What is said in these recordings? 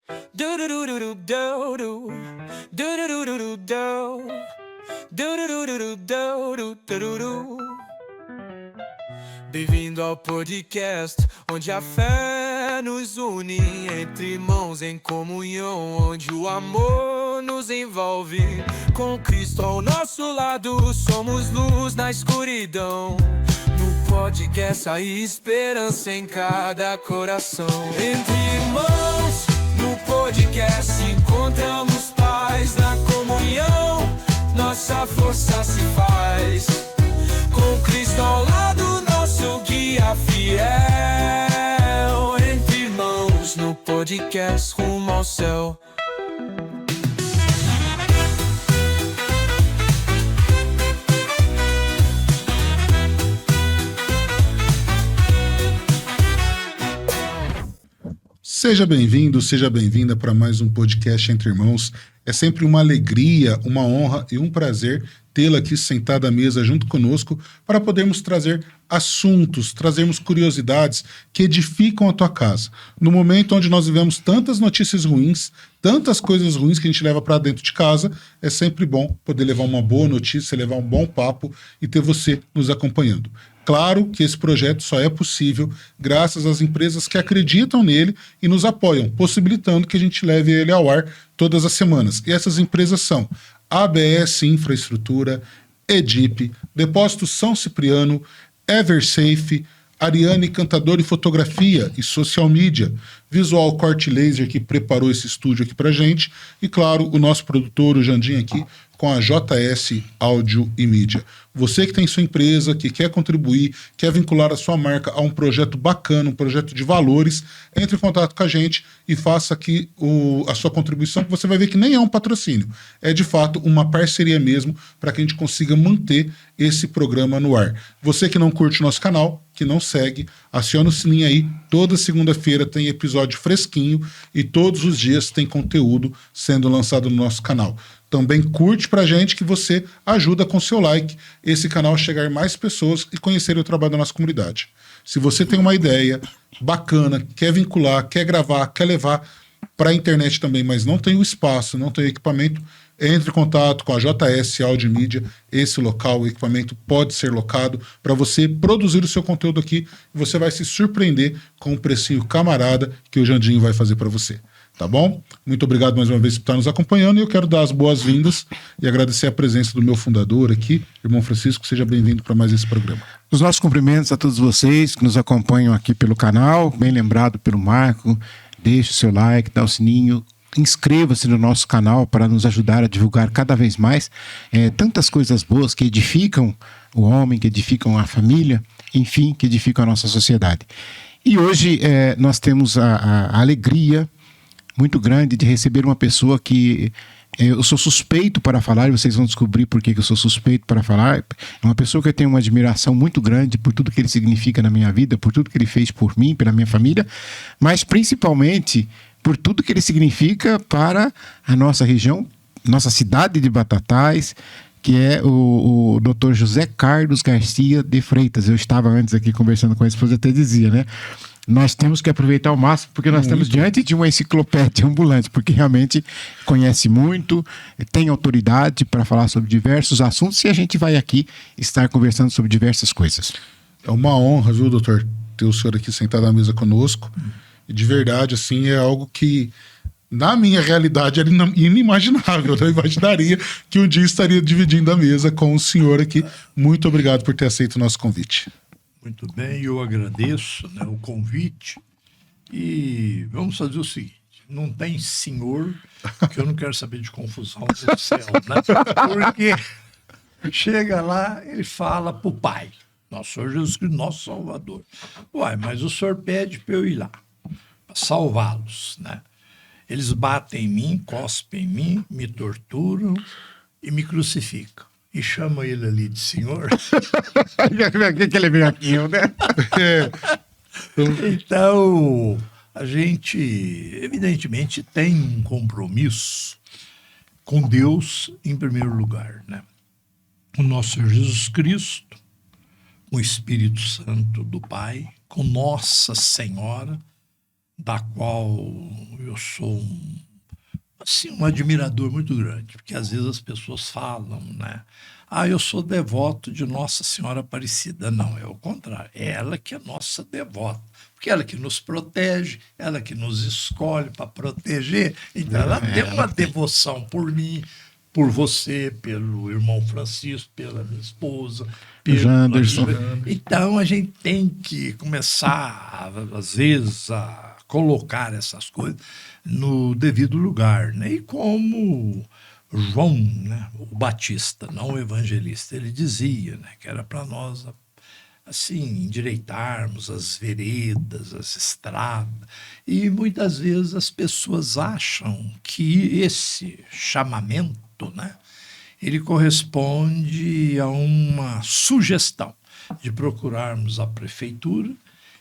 Do do do do do do do. Do do do do do do. Do do do do do do do do. Bem-vindo ao podcast, onde a fé nos une, entre irmãos em comunhão, onde o amor nos envolve. Com Cristo ao nosso lado, somos luz na escuridão. No podcast há esperança em cada coração. Entre irmãos, no podcast encontramos paz na comunhão. Nossa força se faz. Com Cristo ao lado, nosso guia fiel. Entre irmãos, no podcast rumo ao céu. Seja bem-vindo, seja bem-vinda para mais um podcast Entre Irmãos. É sempre uma alegria, uma honra e um prazer tê-la aqui sentada à mesa junto conosco para podermos trazer assuntos, trazermos curiosidades que edificam a tua casa. No momento onde nós vivemos tantas notícias ruins, tantas coisas ruins que a gente leva para dentro de casa, é sempre bom poder levar uma boa notícia, levar um bom papo e ter você nos acompanhando. Claro que esse projeto só é possível graças às empresas que acreditam nele e nos apoiam, possibilitando que a gente leve ele ao ar todas as semanas. E essas empresas são ABS Infraestrutura, Edip, Depósito São Cipriano, Eversafe, Ariane Cantador e Fotografia e Social Media, Visual Corte Laser, que preparou esse estúdio aqui pra gente, e claro, o nosso produtor, o Jandim, aqui com a JS Áudio e Mídia. Você que tem sua empresa, que quer contribuir, quer vincular a sua marca a um projeto bacana, um projeto de valores, entre em contato com a gente e faça aqui a sua contribuição, que você vai ver que nem é um patrocínio, é de fato uma parceria mesmo para que a gente consiga manter esse programa no ar. Você que não curte o nosso canal, que não segue, aciona o sininho aí, toda segunda-feira tem episódio fresquinho e todos os dias tem conteúdo sendo lançado no nosso canal. Também curte pra gente, que você ajuda com seu like esse canal a chegar mais pessoas e conhecer o trabalho da nossa comunidade. Se você tem uma ideia bacana, quer vincular, quer gravar, quer levar para a internet também, mas não tem o espaço, não tem o equipamento, entre em contato com a JS Áudio Mídia. Esse local, o equipamento pode ser locado para você produzir o seu conteúdo aqui e você vai se surpreender com um precinho camarada que o Jandinho vai fazer para você. Tá bom? Muito obrigado mais uma vez por estar nos acompanhando e eu quero dar as boas-vindas e agradecer a presença do meu fundador aqui, irmão Francisco. Seja bem-vindo para mais esse programa. Os nossos cumprimentos a todos vocês que nos acompanham aqui pelo canal, bem lembrado pelo Marco. Deixe o seu like, dá o sininho, inscreva-se no nosso canal para nos ajudar a divulgar cada vez mais tantas coisas boas que edificam o homem, que edificam a família, enfim, que edificam a nossa sociedade. E hoje nós temos a alegria muito grande de receber uma pessoa que eu sou suspeito para falar, e vocês vão descobrir por que eu sou suspeito para falar. É uma pessoa que eu tenho uma admiração muito grande por tudo que ele significa na minha vida, por tudo que ele fez por mim, pela minha família, mas principalmente por tudo que ele significa para a nossa região, nossa cidade de Batatais, que é o Dr. José Carlos Garcia de Freitas. Eu estava antes aqui conversando com a esposa, até dizia, né? Nós temos que aproveitar ao máximo, porque nós estamos diante de uma enciclopédia ambulante, porque realmente conhece muito, tem autoridade para falar sobre diversos assuntos e a gente vai aqui estar conversando sobre diversas coisas. É uma honra, viu, doutor, ter o senhor aqui sentado à mesa conosco. E de verdade, assim, é algo que na minha realidade era inimaginável. Eu não imaginaria que um dia estaria dividindo a mesa com o senhor aqui. Muito obrigado por ter aceito o nosso convite. Muito bem, eu agradeço, né, o convite e vamos fazer o seguinte, não tem senhor que eu não quero saber de confusão no céu, né? Porque chega lá, ele fala pro Pai, nosso Senhor Jesus Cristo, nosso Salvador. Uai, mas o Senhor pede para eu ir lá, para salvá-los, né? Eles batem em mim, cospem em mim, me torturam e me crucificam. E chama ele ali de senhor. Aquele minhoquinho, né? Então, a gente, evidentemente, tem um compromisso com Deus em primeiro lugar, né? O nosso Senhor Jesus Cristo, com o Espírito Santo do Pai, com Nossa Senhora, da qual eu sou um admirador muito grande, porque às vezes as pessoas falam, né? Ah, eu sou devoto de Nossa Senhora Aparecida. Não, é o contrário. É ela que é nossa devota. Porque ela que nos protege, ela que nos escolhe para proteger. Então, ela tem uma devoção por mim, por você, pelo irmão Francisco, pela minha esposa, pelo Janderson. Então, a gente tem que começar, às vezes, a colocar essas coisas no devido lugar, né? E como João, né, o Batista, não o evangelista, ele dizia, né, que era para nós assim endireitarmos as veredas, as estradas. E muitas vezes as pessoas acham que esse chamamento, né, ele corresponde a uma sugestão de procurarmos a prefeitura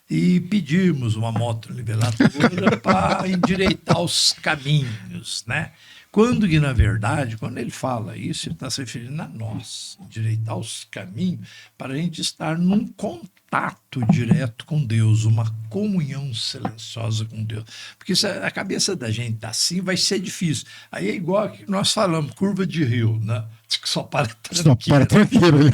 e pedirmos uma motoniveladora para endireitar os caminhos, né? Quando que, na verdade, quando ele fala isso, ele está se referindo a nós, endireitar os caminhos para a gente estar num contato direto com Deus, uma comunhão silenciosa com Deus. Porque se a cabeça da gente está assim, vai ser difícil. Aí é igual que nós falamos, curva de rio, né? Só para tranquilo.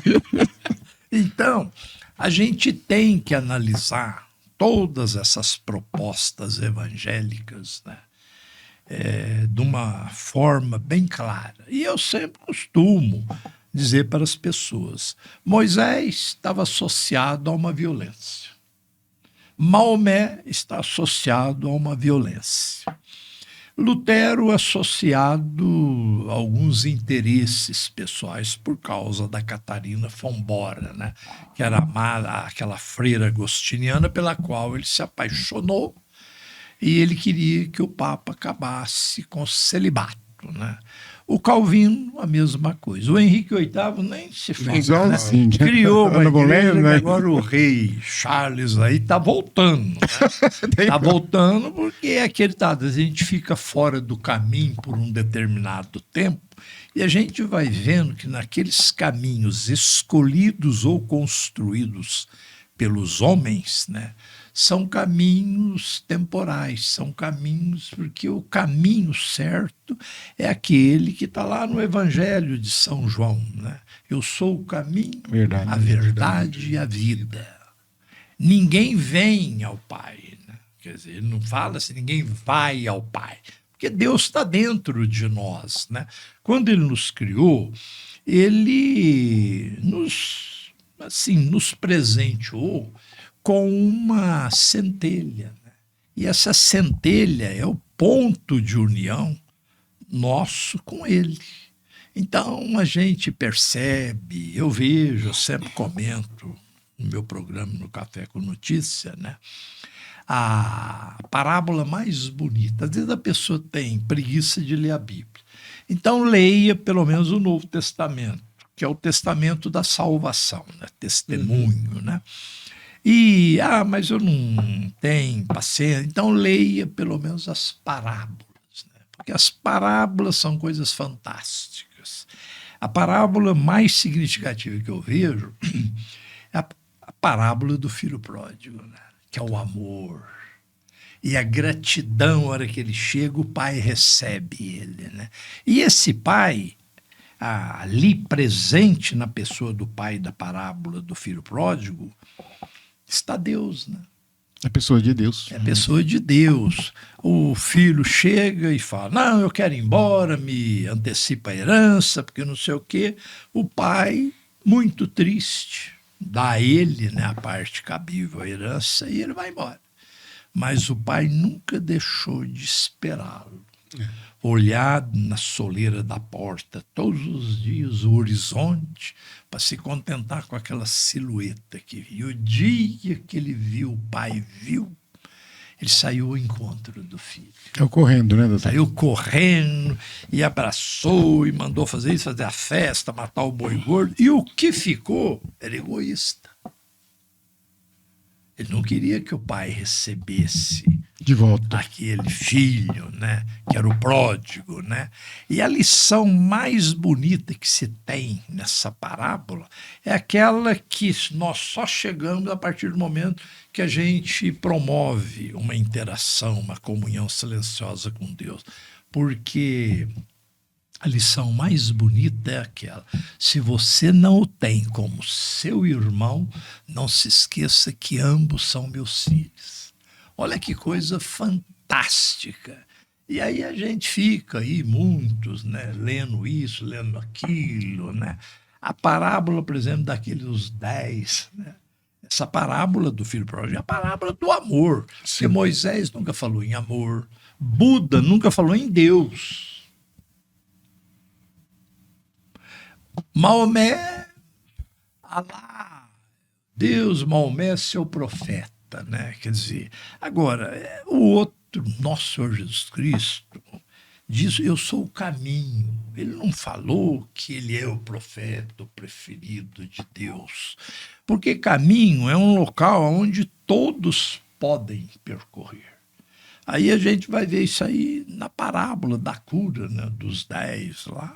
Então, a gente tem que analisar todas essas propostas evangélicas, né? De uma forma bem clara. E eu sempre costumo dizer para as pessoas, Moisés estava associado a uma violência. Maomé está associado a uma violência. Lutero associado a alguns interesses pessoais por causa da Catarina Fombora, né? Que era aquela freira agostiniana pela qual ele se apaixonou, e ele queria que o Papa acabasse com o celibato, né? O Calvino, a mesma coisa. O Henrique VIII nem se fala, né? Criou uma igreja, né? Agora o rei Charles aí está voltando. Né? Está voltando porque aquele a gente fica fora do caminho por um determinado tempo e a gente vai vendo que naqueles caminhos escolhidos ou construídos pelos homens, né? São caminhos temporais, são caminhos, porque o caminho certo é aquele que está lá no Evangelho de São João, né? Eu sou o caminho, a verdade e a vida. Ninguém vem ao Pai, né? Quer dizer, ele não fala assim, ninguém vai ao Pai, porque Deus está dentro de nós, né? Quando ele nos criou, ele nos presenteou com uma centelha, né? E essa centelha é o ponto de união nosso com ele. Então a gente percebe, eu vejo, eu sempre comento no meu programa no Café com Notícia, né? A parábola mais bonita. Às vezes a pessoa tem preguiça de ler a Bíblia. Então leia pelo menos o Novo Testamento, que é o testamento da salvação, né? Testemunho, né? E, mas eu não tenho paciência, então leia pelo menos as parábolas, né? Porque as parábolas são coisas fantásticas. A parábola mais significativa que eu vejo é a parábola do filho pródigo, né? Que é o amor. E a gratidão, na hora que ele chega, o pai recebe ele, né? E esse pai, ali presente na pessoa do pai da parábola do filho pródigo, está Deus, né? É a pessoa de Deus. É a pessoa de Deus. O filho chega e fala, não, eu quero ir embora, me antecipa a herança, porque não sei o quê. O pai, muito triste, dá a ele, né, a parte cabível, a herança, e ele vai embora. Mas o pai nunca deixou de esperá-lo. Olhar na soleira da porta todos os dias, o horizonte, para se contentar com aquela silhueta que viu. O dia que ele viu, o pai viu, ele saiu ao encontro do filho. Saiu correndo, né, doutor? Saiu correndo e abraçou e mandou fazer isso, fazer a festa, matar o boi gordo. E o que ficou era egoísta. Ele não queria que o pai recebesse De volta. aquele filho, né, que era o pródigo, né? E a lição mais bonita que se tem nessa parábola é aquela que nós só chegamos a partir do momento que a gente promove uma interação, uma comunhão silenciosa com Deus. Porque a lição mais bonita é aquela: se você não o tem como seu irmão, não se esqueça que ambos são meus filhos. Olha que coisa fantástica. E aí a gente fica aí, muitos, né, lendo isso, lendo aquilo, né? A parábola, por exemplo, daqueles 10, né? Essa parábola do filho pródigo é a parábola do amor. Porque Moisés nunca falou em amor, Buda nunca falou em Deus. Maomé, Alá, Deus, Maomé, seu profeta, né? Quer dizer, agora, o outro, nosso Senhor Jesus Cristo, diz: eu sou o caminho. Ele não falou que ele é o profeta, o preferido de Deus. Porque caminho é um local onde todos podem percorrer. Aí a gente vai ver isso aí na parábola da cura, né, dos 10 lá.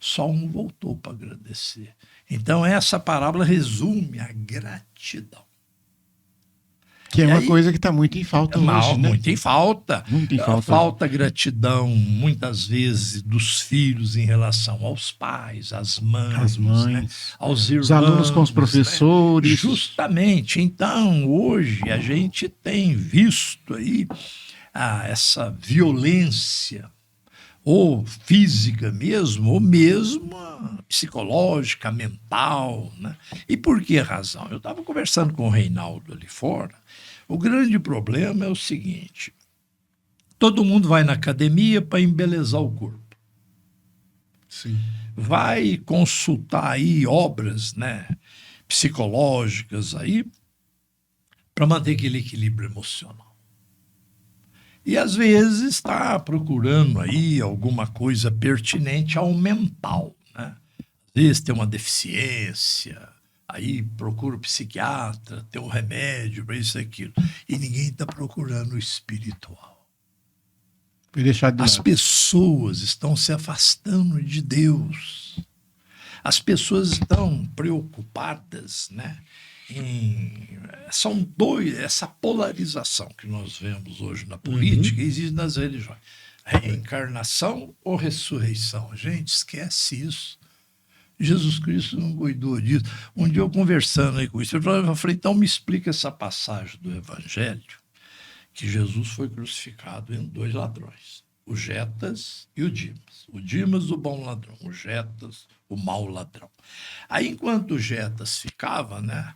Só um voltou para agradecer. Então essa parábola resume a gratidão. Que é uma coisa que está muito em falta hoje, né? Muito em falta. Muito em falta. Falta gratidão, muitas vezes, dos filhos em relação aos pais, às mães, né? Aos irmãos. Os alunos com os professores. Né? Justamente. Então, hoje, a gente tem visto aí essa violência, ou física mesmo, ou mesmo psicológica, mental, né? E por que razão? Eu estava conversando com o Reinaldo ali fora. O grande problema é o seguinte: todo mundo vai na academia para embelezar o corpo. Sim. Vai consultar aí obras, né, psicológicas aí para manter aquele equilíbrio emocional. E às vezes está procurando aí alguma coisa pertinente ao mental, né? Às vezes tem uma deficiência, aí procura o psiquiatra, tem um remédio para isso e aquilo. E ninguém está procurando o espiritual. As pessoas estão se afastando de Deus. As pessoas estão preocupadas, né? Essa polarização que nós vemos hoje na política existe nas religiões. Reencarnação ou ressurreição? Gente, esquece isso. Jesus Cristo não cuidou disso. Um dia eu conversando aí com isso, eu falei: então me explica essa passagem do Evangelho, que Jesus foi crucificado em 2 ladrões, o Jetas e o Dimas. O Dimas, o bom ladrão, o Jetas, o mau ladrão. Aí, enquanto o Jetas ficava, né,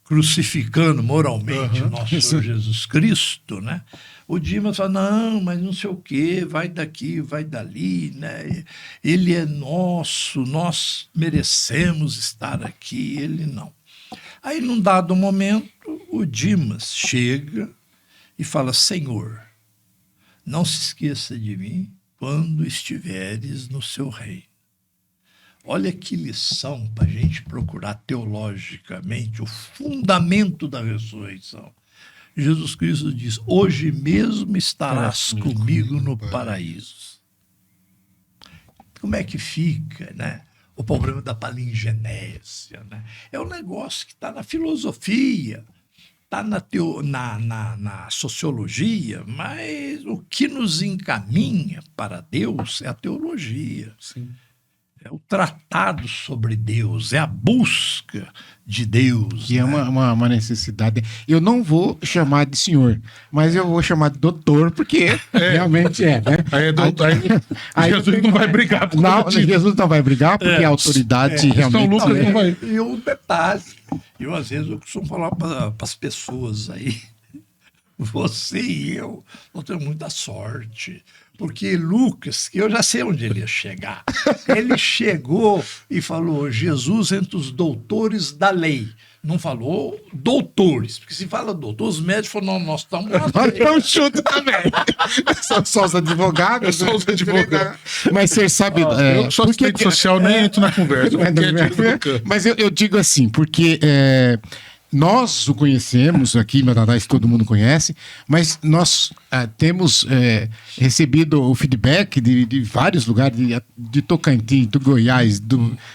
crucificando moralmente o nosso Senhor Jesus Cristo, né? O Dimas fala: não, mas não sei o quê, vai daqui, vai dali, né? Ele é nosso, nós merecemos estar aqui, ele não. Aí, num dado momento, o Dimas chega e fala: Senhor, não se esqueça de mim quando estiveres no seu reino. Olha que lição para a gente procurar teologicamente o fundamento da ressurreição. Jesus Cristo diz: hoje mesmo estarás comigo no paraíso. Como é que fica, né? O problema da palingenésia, né? É um negócio que está na filosofia, está na sociologia, mas o que nos encaminha para Deus é a teologia. Sim. É o tratado sobre Deus, é a busca de Deus. Que é uma necessidade. Eu não vou chamar de senhor, mas eu vou chamar de doutor, porque realmente é, né? Aí Jesus não vai brigar por não, Jesus não vai brigar, porque a autoridade realmente... Então, Lucas não vai... E um detalhe, às vezes eu costumo falar para as pessoas aí: você e eu não temos muita sorte. Porque Lucas, que eu já sei onde ele ia chegar, ele chegou e falou: Jesus entre os doutores da lei. Não falou doutores, porque se fala doutor, os médicos falam: não, nós estamos na lei. Então chuta também. São só os advogados. Só os advogados. Mas você sabe... eu sou assistente social, nem entro na conversa. Mas eu digo assim, porque nós o conhecemos aqui em Batatais, todo mundo conhece, mas nós temos recebido o feedback de vários lugares, de Tocantins, do Goiás,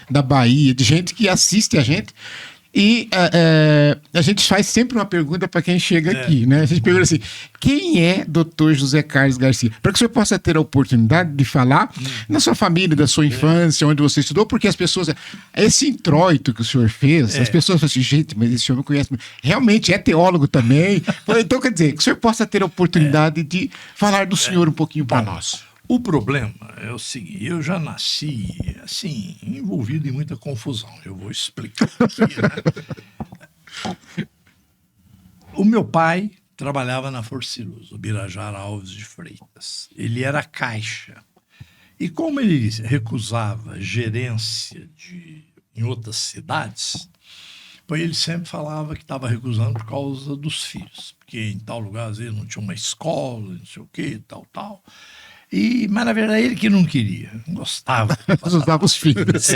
da Bahia, de gente que assiste a gente. E a gente faz sempre uma pergunta para quem chega aqui, né? A gente pergunta assim: quem é Dr. José Carlos Garcia? Para que o senhor possa ter a oportunidade de falar na sua família, da sua infância, onde você estudou, porque as pessoas, esse introito que o senhor fez, as pessoas falam assim: gente, mas esse senhor me conhece. Realmente é teólogo também. Então, quer dizer, que o senhor possa ter a oportunidade de falar do senhor um pouquinho para nós. O problema é o seguinte: eu já nasci, assim, envolvido em muita confusão. Eu vou explicar aqui, né? O meu pai trabalhava na Forcilos, o Birajara Alves de Freitas. Ele era caixa. E como ele recusava gerência em outras cidades, pois ele sempre falava que estava recusando por causa dos filhos. Porque em tal lugar, às vezes, não tinha uma escola, não sei o quê, tal. Mas, na verdade, ele que não queria, não gostava. Usava os filhos.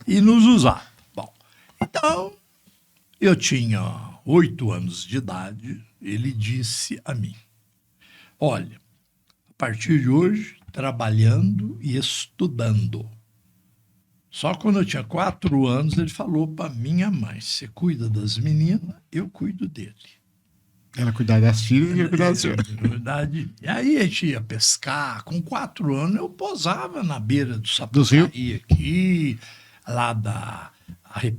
E nos usava. Bom, então, eu tinha 8 anos de idade, ele disse a mim: olha, a partir de hoje, trabalhando e estudando. Só quando eu tinha 4 anos, ele falou para minha mãe: você cuida das meninas, eu cuido dele. Ela cuidar das filhas e eu cuidar do senhor. E aí a gente ia pescar. Com 4 anos eu posava na beira do Sapucaí aqui, lá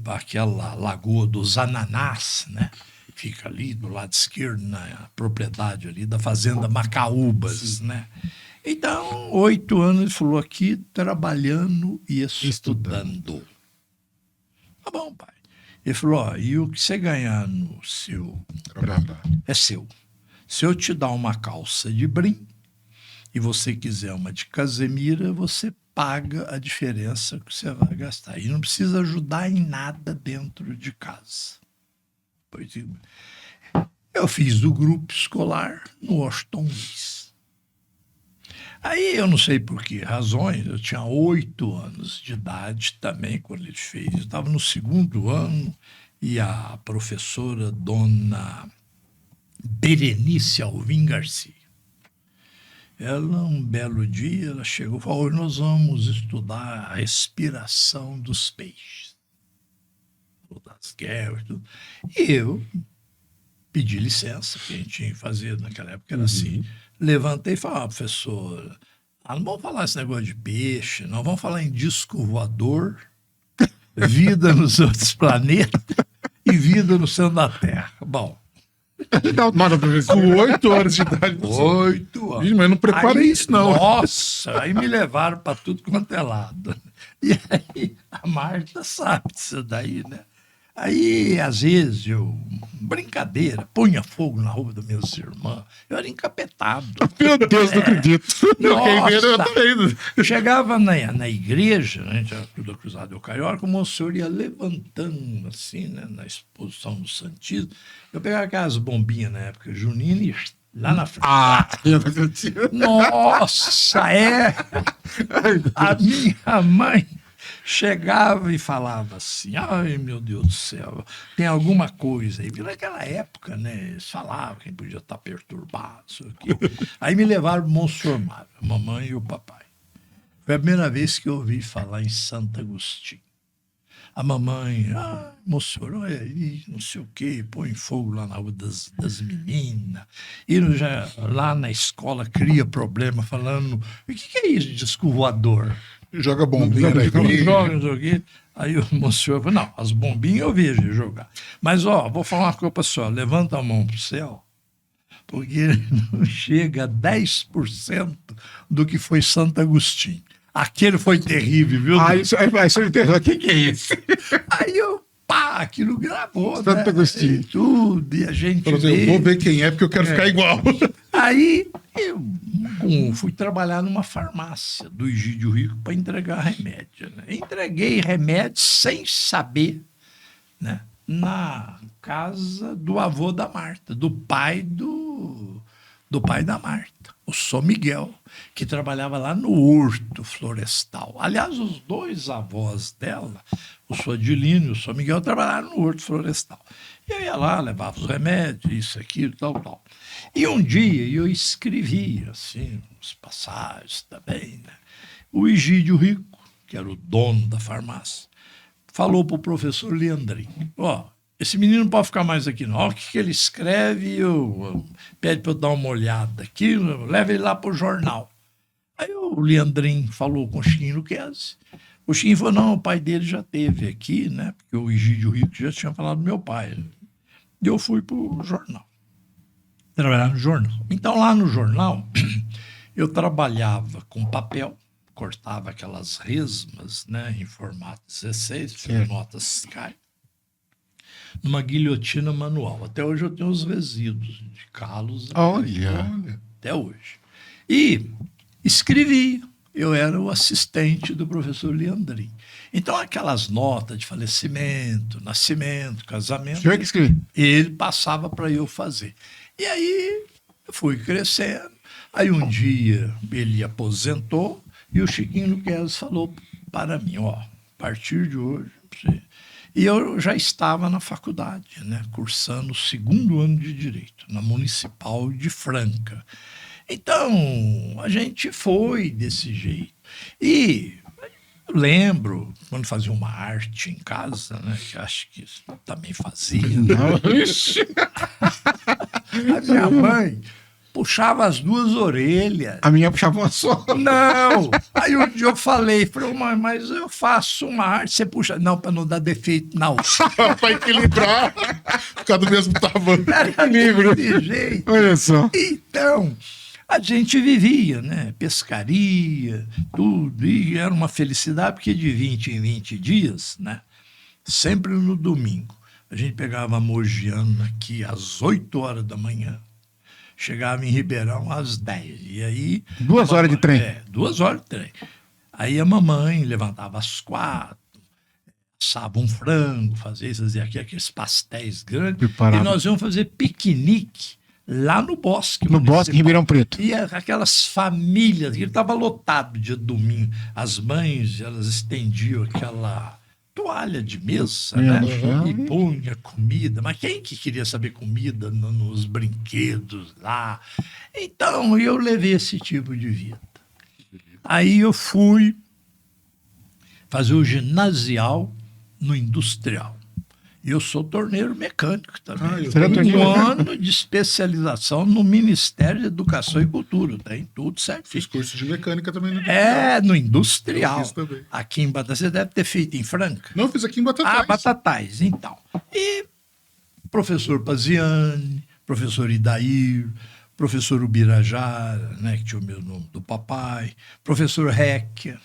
aquela lagoa dos Ananás, né? Fica ali do lado esquerdo, na propriedade ali da fazenda Macaúbas, né? Então, 8 anos ele falou aqui, trabalhando e estudando. Tá bom, pai. Ele falou: e o que você ganhar no seu trabalho é seu. Se eu te dar uma calça de brim e você quiser uma de casemira, você paga a diferença que você vai gastar. E não precisa ajudar em nada dentro de casa. Pois eu fiz o grupo escolar no Washington Luiz. Aí eu não sei por que razões, eu tinha 8 anos de idade também quando ele fez. Eu estava no 2º ano e a professora dona Berenice Alvim Garcia, ela, um belo dia, ela chegou e falou: hoje nós vamos estudar a respiração dos peixes, das guerras, tudo. E eu pedi licença, que a gente tinha que fazer naquela época, era assim. Levantei e falei: professora, não vamos falar esse negócio de peixe, não vamos falar em disco voador, vida nos outros planetas e vida no centro da Terra. Bom, Com 8 anos de idade. 8 anos. Ih, mas não preparei isso, não. Nossa, aí me levaram para tudo quanto é lado. E aí a Marta sabe disso daí, né? Aí, às vezes, brincadeira, punha fogo na roupa das minhas irmãs. Eu era encapetado. Meu Deus, não acredito. Eu também. Eu chegava na igreja, a gente era tudo cruzado do Carioca, o monsenhor ia levantando, assim, né, na exposição do Santíssimo. Eu pegava aquelas bombinhas na época junina e lá na frente. Eu não acredito. Nossa, a minha mãe chegava e falava assim: ai, meu Deus do céu, tem alguma coisa aí. Naquela época, né, eles falavam que podia estar perturbado, isso aqui. Aí me levaram para o Monsenhor Mário, a mamãe e o papai. Foi a primeira vez que eu ouvi falar em Santo Agostinho. A mamãe: Monsenhor, olha aí, não sei o quê, põe fogo lá na rua das meninas. E lá na escola cria problema, falando: o que é isso de disco voador? Joga bombinha na igreja. Joga, não sei o quê. Aí o monsenhor falou: não, as bombinhas eu vejo ele jogar. Mas, vou falar uma coisa para a senhora: levanta a mão para o céu, porque não chega a 10% do que foi Santo Agostinho. Aquele foi terrível, viu? Isso aí entendeu. Quem que é esse? Aí aquilo gravou, Santo né? Agostinho. E tudo, e a gente Falou assim: eu vou ver quem é, porque eu quero ficar igual. Aí eu fui trabalhar numa farmácia do Egídio Rico para entregar remédio, né? Entreguei remédio sem saber, né? Na casa do avô da Marta, do pai da Marta, o São Miguel, que trabalhava lá no Horto Florestal. Aliás, os 2 avós dela, o São Adilino e o São Miguel, trabalharam no Horto Florestal. Eu ia lá, levava os remédios, isso, aquilo, tal. E um dia eu escrevi, assim, uns passagens também, né? O Egídio Rico, que era o dono da farmácia, falou para o professor Leandrin, esse menino não pode ficar mais aqui não, o que ele escreve, pede para eu dar uma olhada aqui, leva ele lá para o jornal. Aí o Leandrin falou com o Chiquinho Lucchesi. O Chiquinho falou, não, o pai dele já esteve aqui, né? Porque o Egídio Rico já tinha falado do meu pai. E eu fui para o jornal, trabalhar no jornal. Então, lá no jornal, eu trabalhava com papel, cortava aquelas resmas, né, em formato 16, notas Sky, numa guilhotina manual. Até hoje eu tenho os resíduos de calos. Olha. Até hoje. E escrevi. Eu era o assistente do professor Leandrin. Então, aquelas notas de falecimento, nascimento, casamento, O senhor que escreveu? ele passava para eu fazer. E aí, eu fui crescendo. Aí, um dia, ele aposentou e o Chiquinho Lucchesi falou para mim, a partir de hoje... E eu já estava na faculdade, né, cursando o 2º ano de Direito, na Municipal de Franca. Então, a gente foi desse jeito. E eu lembro, quando fazia uma arte em casa, né, que acho que também fazia. A minha mãe puxava as 2 orelhas. A minha puxava uma só. Não! Aí um dia eu falei, mãe, mas eu faço uma arte, você puxa. Não, para não dar defeito na outra. Para equilibrar, ficar do mesmo tamanho. Era desse jeito. Olha só. Então, a gente vivia, né? Pescaria, tudo. E era uma felicidade, porque de 20 em 20 dias, né? Sempre no domingo. A gente pegava a Mogiana aqui às 8 horas da manhã. Chegava em Ribeirão às 10. E aí... 2 horas de trem. 2 horas de trem. Aí a mamãe levantava às 4, assava um frango, fazia aqueles pastéis grandes. Preparava. E nós íamos fazer piquenique lá no bosque. No bosque, em Ribeirão Preto. E aquelas famílias, ele estava lotado dia de domingo. As mães, elas estendiam aquela toalha de mesa, né? E punha comida. Mas quem que queria saber comida nos brinquedos lá? Então, eu levei esse tipo de vida. Aí eu fui fazer o ginasial no industrial. E eu sou torneiro mecânico também. Você era torneiro Um mecânico? ano de especialização no Ministério de Educação e Cultura. Tem tudo certinho. Fiz curso de mecânica também. No industrial. Eu fiz também. Aqui em Batatais, você deve ter feito em Franca. Não, fiz aqui em Batatais. Batatais, então. E professor Paziani, professor Idair, professor Ubirajara, né, que tinha o mesmo nome do papai, professor Réquia.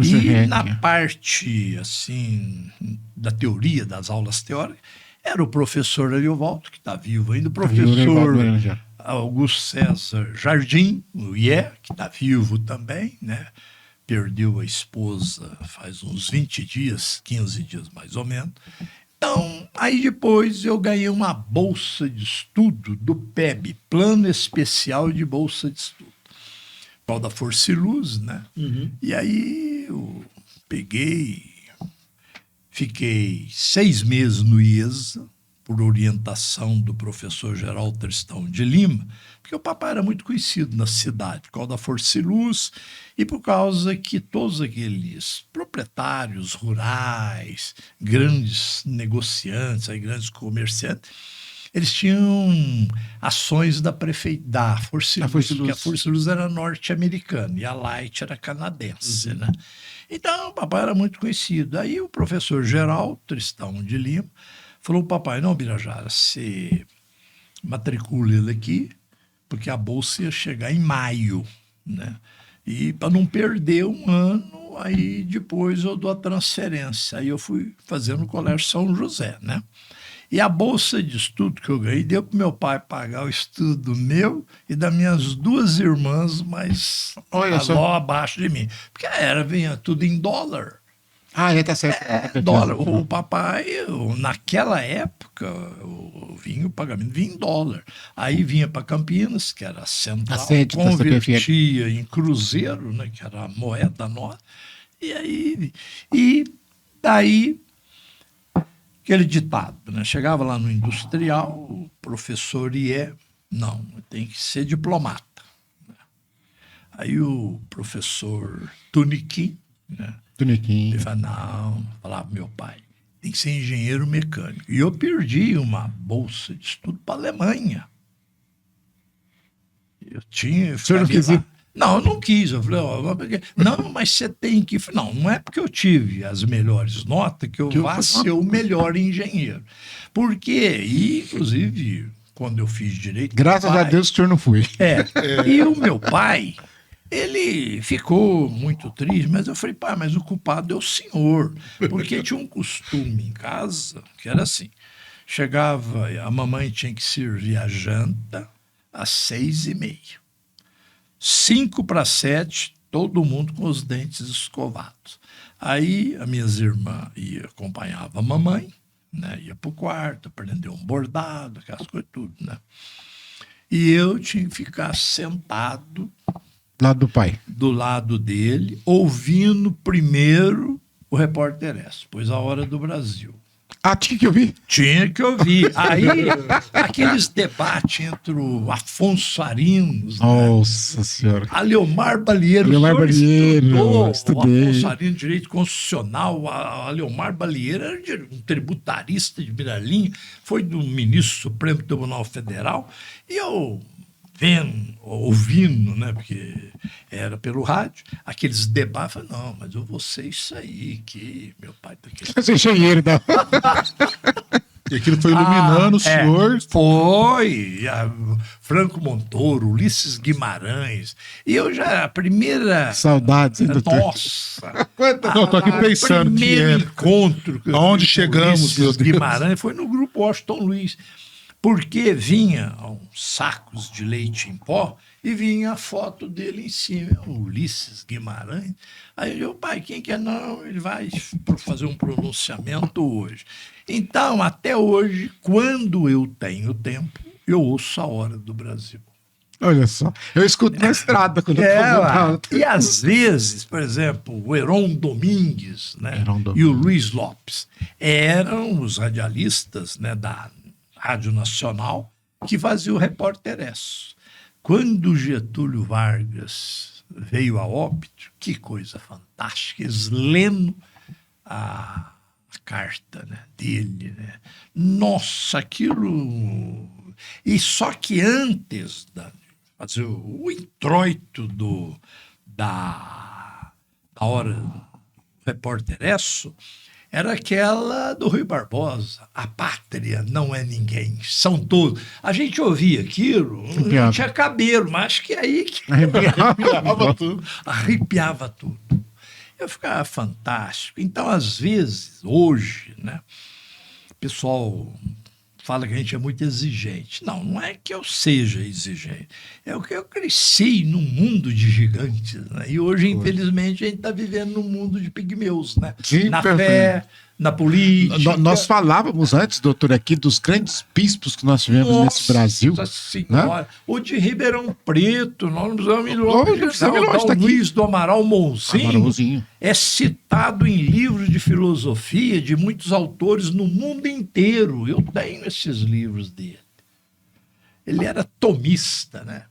E na parte, assim, da teoria, das aulas teóricas, era o professor Ariovaldo, que está vivo ainda, o professor Augusto César Jardim, o IE, que está vivo também, né? Perdeu a esposa faz uns 20 dias, 15 dias mais ou menos. Então, aí depois eu ganhei uma bolsa de estudo do PEB, Plano Especial de Bolsa de Estudo. Qual da Força e Luz, né? E aí eu fiquei 6 meses no IESA, por orientação do professor Geraldo Tristão de Lima, porque o papai era muito conhecido na cidade, por causa da Força e Luz e por causa que todos aqueles proprietários rurais, grandes negociantes, grandes comerciantes, eles tinham ações da Força e Luz, porque a Força e Luz era norte-americana e a Light era canadense, né? Então, o papai era muito conhecido. Aí o professor Geraldo Tristão de Lima falou, papai, não, Birajara, você matricula ele aqui, porque a bolsa ia chegar em maio, né? E para não perder um ano, aí depois eu dou a transferência. Aí eu fui fazer no Colégio São José, né? E a bolsa de estudo que eu ganhei deu para meu pai pagar o estudo meu e das minhas 2 irmãs, mas só abaixo de mim. Porque vinha tudo em dólar. Tá certo. Dólar. O papai, naquela época, o pagamento vinha em dólar. Aí vinha para Campinas, que era a central, convertia em cruzeiro, né, que era a moeda nossa. E daí aquele ditado, né? Chegava lá no industrial, o professor não, tem que ser diplomata. Aí o professor Tuniquim, né? Tuniquim. Ele falava, não, falava meu pai, tem que ser engenheiro mecânico. E eu perdi uma bolsa de estudo para a Alemanha. Eu tinha... O senhor não quis ir? Não, eu não quis. Eu falei, não, mas você tem que... Não é porque eu tive as melhores notas que eu vá ser o melhor engenheiro. Porque, e, inclusive, quando eu fiz direito... Graças a Deus o senhor não foi. E o meu pai, ele ficou muito triste, mas eu falei, pai, mas o culpado é o senhor. Porque tinha um costume em casa que era assim, chegava, a mamãe tinha que servir a janta às 6h30. 6:55, todo mundo com os dentes escovados. Aí as minhas irmãs acompanhavam a mamãe, né? Ia para o quarto, aprender um bordado, aquelas coisas tudo, né? E eu tinha que ficar sentado Lado do pai. do lado dele, ouvindo primeiro o Repórter S, pois a Hora do Brasil. Ah, tinha que ouvir? Tinha que ouvir. Aí, aqueles debates entre o Afonso Arinos, Nossa Senhora. a Leomar Balieiro. Leomar Balieiro, estudei. O Afonso Arinos, Direito Constitucional. A Leomar Balieiro era um tributarista de Miralinha, foi do ministro do Supremo Tribunal Federal. E eu ouvindo, né, porque era pelo rádio, aqueles debates, falei, não, mas eu vou ser isso aí, que meu pai tá aqui. Você é engenheiro, não. E aquilo foi iluminando o senhor. Foi. Franco Montoro, Ulisses Guimarães. E eu já, a primeira... Saudades, hein, doutor? Nossa. Não, tô aqui pensando que primeiro é. encontro que eu Aonde tive com chegamos, Ulisses meu Deus. Guimarães foi no grupo Washington Luiz. Porque vinha uns sacos de leite em pó e vinha a foto dele em cima, o Ulisses Guimarães. Aí eu, pai, quem que é? Não, ele vai fazer um pronunciamento hoje. Então, até hoje, quando eu tenho tempo, eu ouço a Hora do Brasil. Olha só. Eu escuto na estrada quando eu tô voltando. E às vezes, por exemplo, o Heron Domingues, né, Heron Domingues. e o Luiz Lopes eram os radialistas, né, da Rádio Nacional que faziam o Repórter S. Quando Getúlio Vargas veio a óbito, que coisa fantástica, eles lendo a carta, né, dele, né? Nossa, aquilo... E só que antes de fazer o introito da Hora do Repórter S, era aquela do Rui Barbosa. A pátria não é ninguém, são todos. A gente ouvia aquilo, não tinha cabelo, mas acho que aí que Arrepiava tudo. arrepiava tudo. Eu ficava fantástico. Então, às vezes, hoje, né, o pessoal fala que a gente é muito exigente. Não, não é que eu seja exigente. É o que eu cresci num mundo de gigantes, né? E hoje, infelizmente, a gente está vivendo num mundo de pigmeus, né? Sim, na perfeito. fé, na política. Nós falávamos antes, doutor, aqui dos grandes bispos que nós tivemos nesse Brasil. Nossa Senhora. O de Ribeirão Preto, nós não precisamos ir longe. Não precisamos ir longe, Dom tá aqui. Luiz do Amaral Monzinho Amaralzinho. é citado em livros de filosofia de muitos autores no mundo inteiro. Eu tenho esses livros dele. Ele era tomista, né?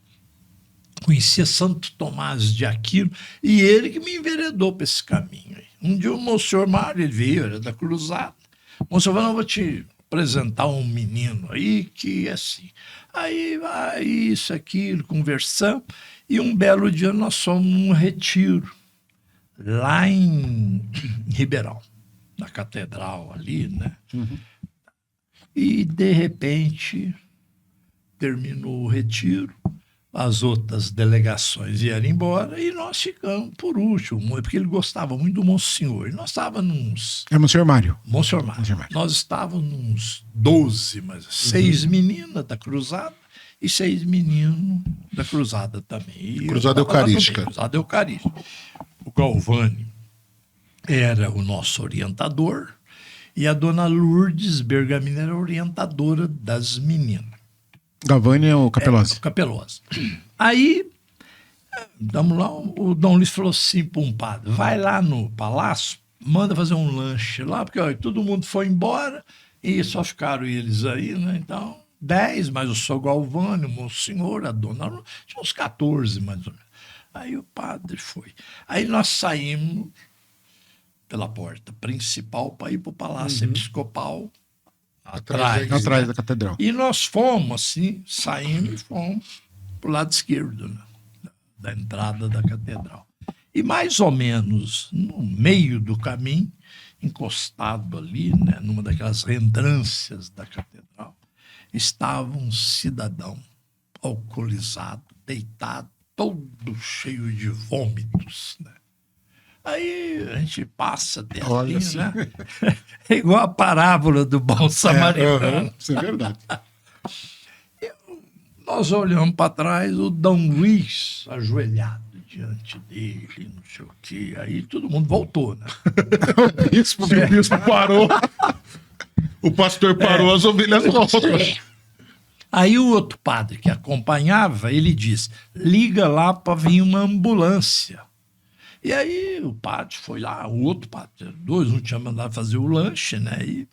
Conhecia Santo Tomás de Aquino, e ele que me enveredou para esse caminho. Um dia o Monsenhor Mário, ele veio, era da Cruzada. Monsenhor falou, não, vou te apresentar um menino aí que é assim. Aí vai isso, aquilo, conversamos, e um belo dia nós fomos num retiro, lá em Ribeirão, na catedral ali, né? E, de repente, terminou o retiro, as outras delegações iam embora e nós ficamos por último, porque ele gostava muito do Monsenhor. E nós estávamos nos... É o senhor Mário. Monsenhor Mário. Monsenhor Mário. Nós estávamos uns 12, mas 6 meninas da Cruzada e 6 meninos da Cruzada também. E Cruzada eu tava lá Eucarística. também, Cruzada Eucarística. O Galvani era o nosso orientador e a dona Lourdes Bergamini era a orientadora das meninas. Galvani é o Capelozzi. Capelosa. Aí, estamos lá, o Dom Luiz falou assim para um padre, vai lá no palácio manda fazer um lanche lá, porque olha, todo mundo foi embora e só ficaram eles aí, né? Então, 10, mais o seu Galvani, o Monsenhor, a dona, tinha uns 14 mais ou menos. Aí o padre foi. Aí nós saímos pela porta principal para ir para o Palácio Episcopal, Atrás da catedral. e nós fomos assim, saímos e fomos para o lado esquerdo, né, da entrada da catedral. E mais ou menos no meio do caminho, encostado ali, né, numa daquelas reentrâncias da catedral, estava um cidadão alcoolizado, deitado, todo cheio de vômitos, né? Aí a gente passa até Olha ali, assim. né? É igual a parábola do bom samaritano. Isso é verdade. Nós olhamos para trás, o Dom Luiz ajoelhado diante dele, não sei o quê. Aí todo mundo voltou, né? O bispo parou. O pastor parou, as ovelhas voltam. Aí o outro padre que acompanhava, ele disse, liga lá para vir uma ambulância. E aí o padre foi lá, o outro padre, dois, um tinha mandado fazer o lanche, né? E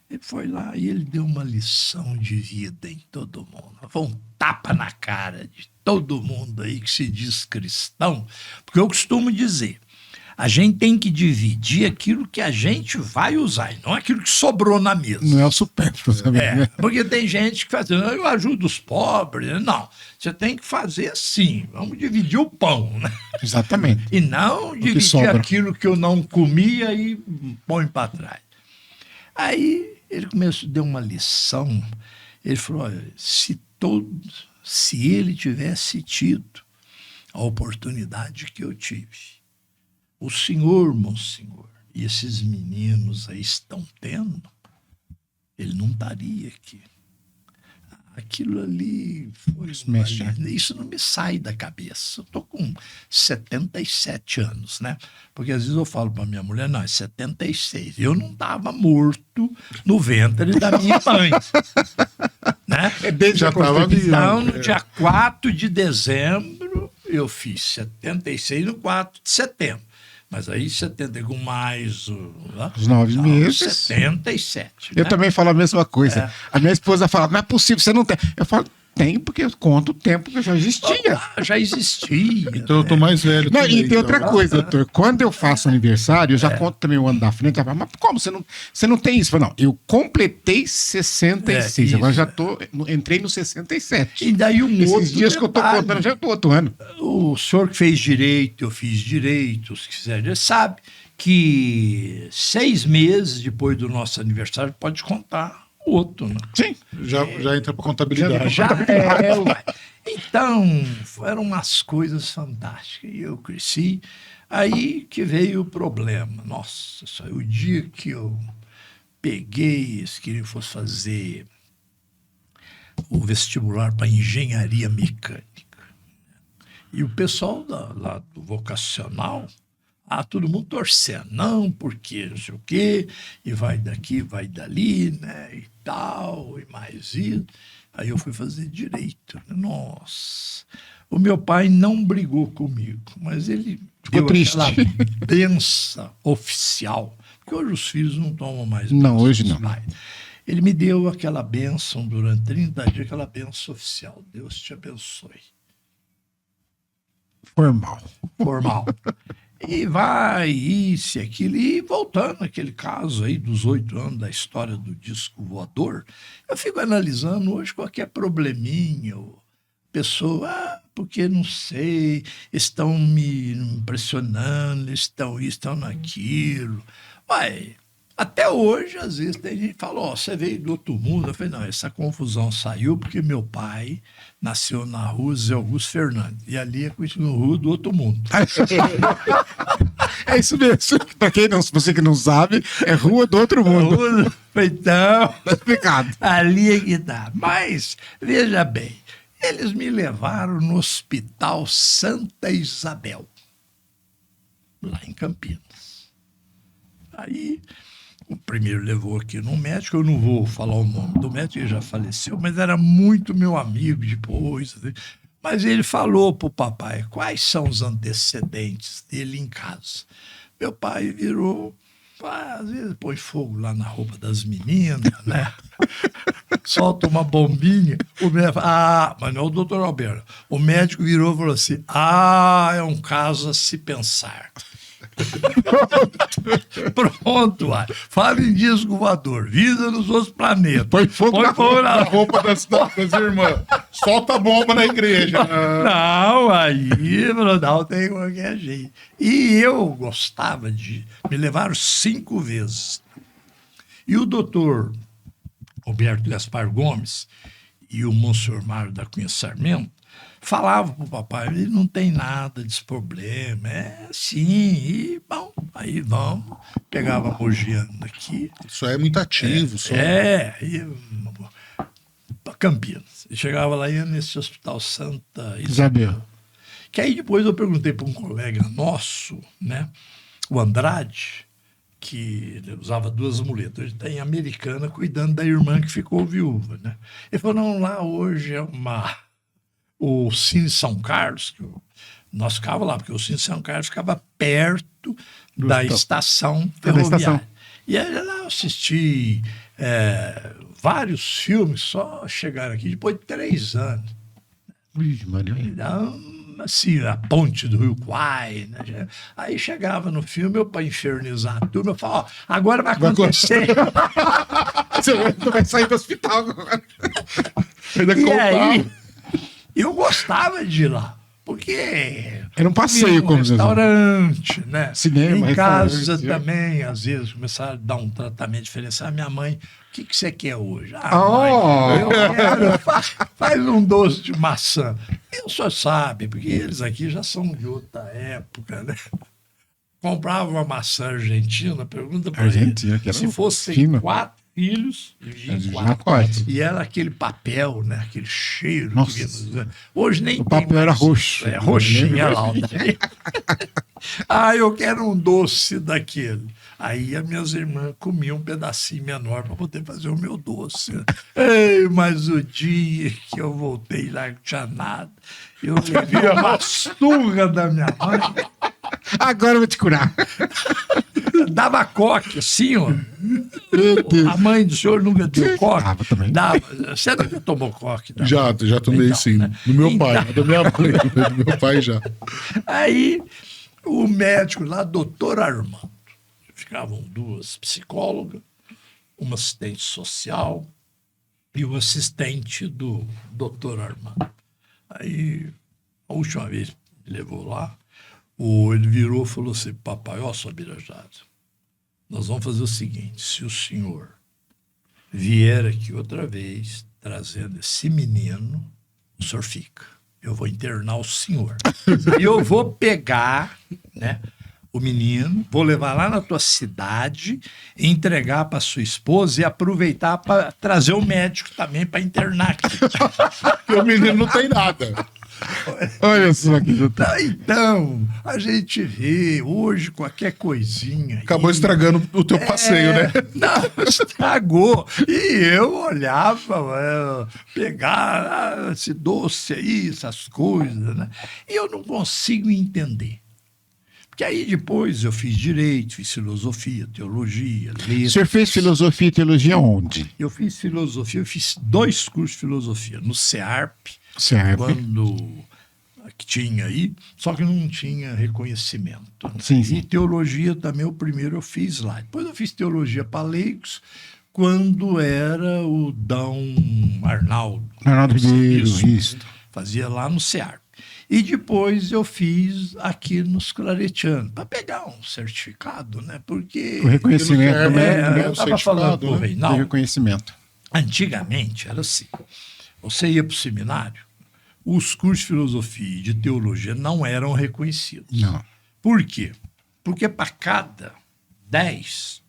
ele foi lá e ele deu uma lição de vida em todo mundo. Foi um tapa na cara de todo mundo aí que se diz cristão. Porque eu costumo dizer, a gente tem que dividir aquilo que a gente vai usar, e não aquilo que sobrou na mesa. Não é o supérfluo também, né? Porque tem gente que faz, eu ajudo os pobres. Não, você tem que fazer assim, vamos dividir o pão, né? Exatamente. E não dividir sobra. aquilo que eu não comia e põe para trás. Aí ele começou, deu uma lição, ele falou, olha, se ele tivesse tido a oportunidade que eu tive, o senhor, monsenhor, e esses meninos aí estão tendo, ele não estaria aqui. Aquilo ali foi... Isso não me sai da cabeça. Eu estou com 77 anos, né? Porque às vezes eu falo para minha mulher, não, é 76. Eu não estava morto no ventre da minha mãe. Né? Já estava vivo. Então, no dia 4 de dezembro, eu fiz 76 no 4 de setembro. Mas aí 70 com mais os 9 meses. 77. Eu né? também falo a mesma coisa. A minha esposa fala, não é possível, você não tem. Eu falo, tem, porque eu conto o tempo que eu já existia. Já existia. Então eu tô mais velho. Não, também, e tem outra então. coisa, doutor. Quando eu faço aniversário, eu já conto também o ano da frente. Ela fala, mas como? Você não tem isso? Eu falo, não, eu completei 66. isso. Agora já entrei no 67. E daí Esses outro dias que eu tô detalhe. contando, já tô outro ano. O senhor que fez direito, eu fiz direito, os que fizeram direito, sabe que 6 meses depois do nosso aniversário pode contar o outro, né? Sim. Já entra para contabilidade. Ué. Então, eram umas coisas fantásticas. E eu cresci. Aí que veio o problema. Nossa, só o dia que eu peguei, eles queriam que fosse fazer o vestibular para engenharia mecânica. E o pessoal lá do vocacional, todo mundo torcendo, não, porque não sei o quê, e vai daqui, vai dali, né, e tal, e mais isso. Aí eu fui fazer direito. Nossa, o meu pai não brigou comigo, mas ele Ficou deu triste. aquela benção oficial, porque hoje os filhos não tomam mais Não, benção hoje dos não. pais. Ele me deu aquela bênção durante 30 dias, aquela bênção oficial. Deus te abençoe. Formal. E vai, isso e aquilo. E voltando àquele caso aí dos 8 anos da história do disco voador, eu fico analisando hoje qualquer probleminha, pessoa, porque não sei, estão me impressionando, estão isso, estão naquilo. Ué, até hoje, às vezes, tem gente que fala, você veio do outro mundo. Eu falei, não, essa confusão saiu porque meu pai nasceu na rua Zé Augusto Fernandes. E ali é conhecido como Rua do Outro Mundo. É isso mesmo. Para você que não sabe, é Rua do Outro Mundo. Então, Tá explicado. ali é que dá. Mas, veja bem, eles me levaram no Hospital Santa Isabel, lá em Campinas. Aí, o primeiro levou aqui no médico, eu não vou falar o nome do médico, ele já faleceu, mas era muito meu amigo depois. Mas ele falou para o papai quais são os antecedentes dele em casa. Meu pai virou Às vezes põe fogo lá na roupa das meninas, né? Solta uma bombinha. O médico fala, mas não é o doutor Alberto. O médico virou e falou assim, é um caso a se pensar. Pronto, fala em disco voador, vida nos outros planetas. Põe fogo na roupa das irmãs. Solta a bomba na igreja. Não, aí não tem qualquer jeito. E eu gostava me levaram 5 vezes. E o doutor Roberto Gaspar Gomes e o Monsenhor Mário da Cunha Sarmento falavam pro papai, ele não tem nada desse problema, é assim, e bom, aí vamos, pegava a mogiana aqui. Isso é muito ativo. E para Campinas. E chegava lá, ia nesse hospital Santa Isabel. Que aí depois eu perguntei para um colega nosso, né, o Andrade, que ele usava 2 muletas. Ele está em Americana cuidando da irmã que ficou viúva, né? Ele falou, não, lá hoje é o Cine São Carlos, que nós ficávamos lá, porque o Cine São Carlos ficava perto da estação ferroviária. E aí lá eu assisti vários filmes, só chegaram aqui depois de 3 anos. Então, assim, a ponte do Rio Quai, né? Aí chegava no filme, eu para infernizar a turma, eu falava, agora vai acontecer. Você vai sair do hospital agora. E aí, eu gostava de ir lá, porque era um passeio, como restaurante, né? Cinema, em casa também, às vezes, começaram a dar um tratamento diferenciado. Minha mãe, o que você quer hoje? Mãe, eu quero, faz um doce de maçã. E o senhor sabe, porque eles aqui já são de outra época, né? Comprava uma maçã argentina, pergunta para ele, se fossem 4 filhos, e era aquele papel, né? Aquele cheiro. Hoje nem o papel era roxo. Roxinha lá. Eu quero um doce daquele. Aí as minhas irmãs comiam um pedacinho menor para poder fazer o meu doce. Ei, mas o dia que eu voltei lá não tinha nada. Eu levei uma surra da minha mãe. Agora eu vou te curar. Dava coque, assim, ó. A mãe do senhor nunca deu coque? Dava também. Você nunca tomou coque? Não? Já tomei então, sim. Né? Do meu pai, da minha mãe. Do meu pai já. Aí, o médico lá, doutor Armando, ficavam 2 psicólogas, uma assistente social e o assistente do doutor Armando. Aí, a última vez que me levou lá, ele virou e falou assim, papai, sua Birajada, nós vamos fazer o seguinte, se o senhor vier aqui outra vez, trazendo esse menino, o senhor fica. Eu vou internar o senhor. E eu vou pegar, né, o menino, vou levar lá na tua cidade, entregar para sua esposa e aproveitar para trazer o médico também para internar aqui. Porque o menino não tem nada. Olha só que Então, a gente vê hoje qualquer coisinha. Acabou estragando o teu passeio, né? Não, estragou. E eu olhava, pegar esse doce aí, essas coisas, né? E eu não consigo entender. Porque aí depois eu fiz direito, fiz filosofia, teologia, letras. O senhor fez filosofia e teologia onde? Eu fiz filosofia, eu fiz 2 cursos de filosofia, no CEARP, quando que tinha aí, só que não tinha reconhecimento. Sim. E teologia também, o primeiro eu fiz lá. Depois eu fiz teologia para leigos, quando era o Dom Arnaldo. Arnaldo Ribeiro, isso. Fazia lá no CEARP. E depois eu fiz aqui nos Claretianos, para pegar um certificado, né? Porque o reconhecimento eu estava falando pro Reinaldo, reconhecimento. Antigamente era assim, você ia para o seminário, os cursos de filosofia e de teologia não eram reconhecidos. Não. Por quê? Porque para cada 10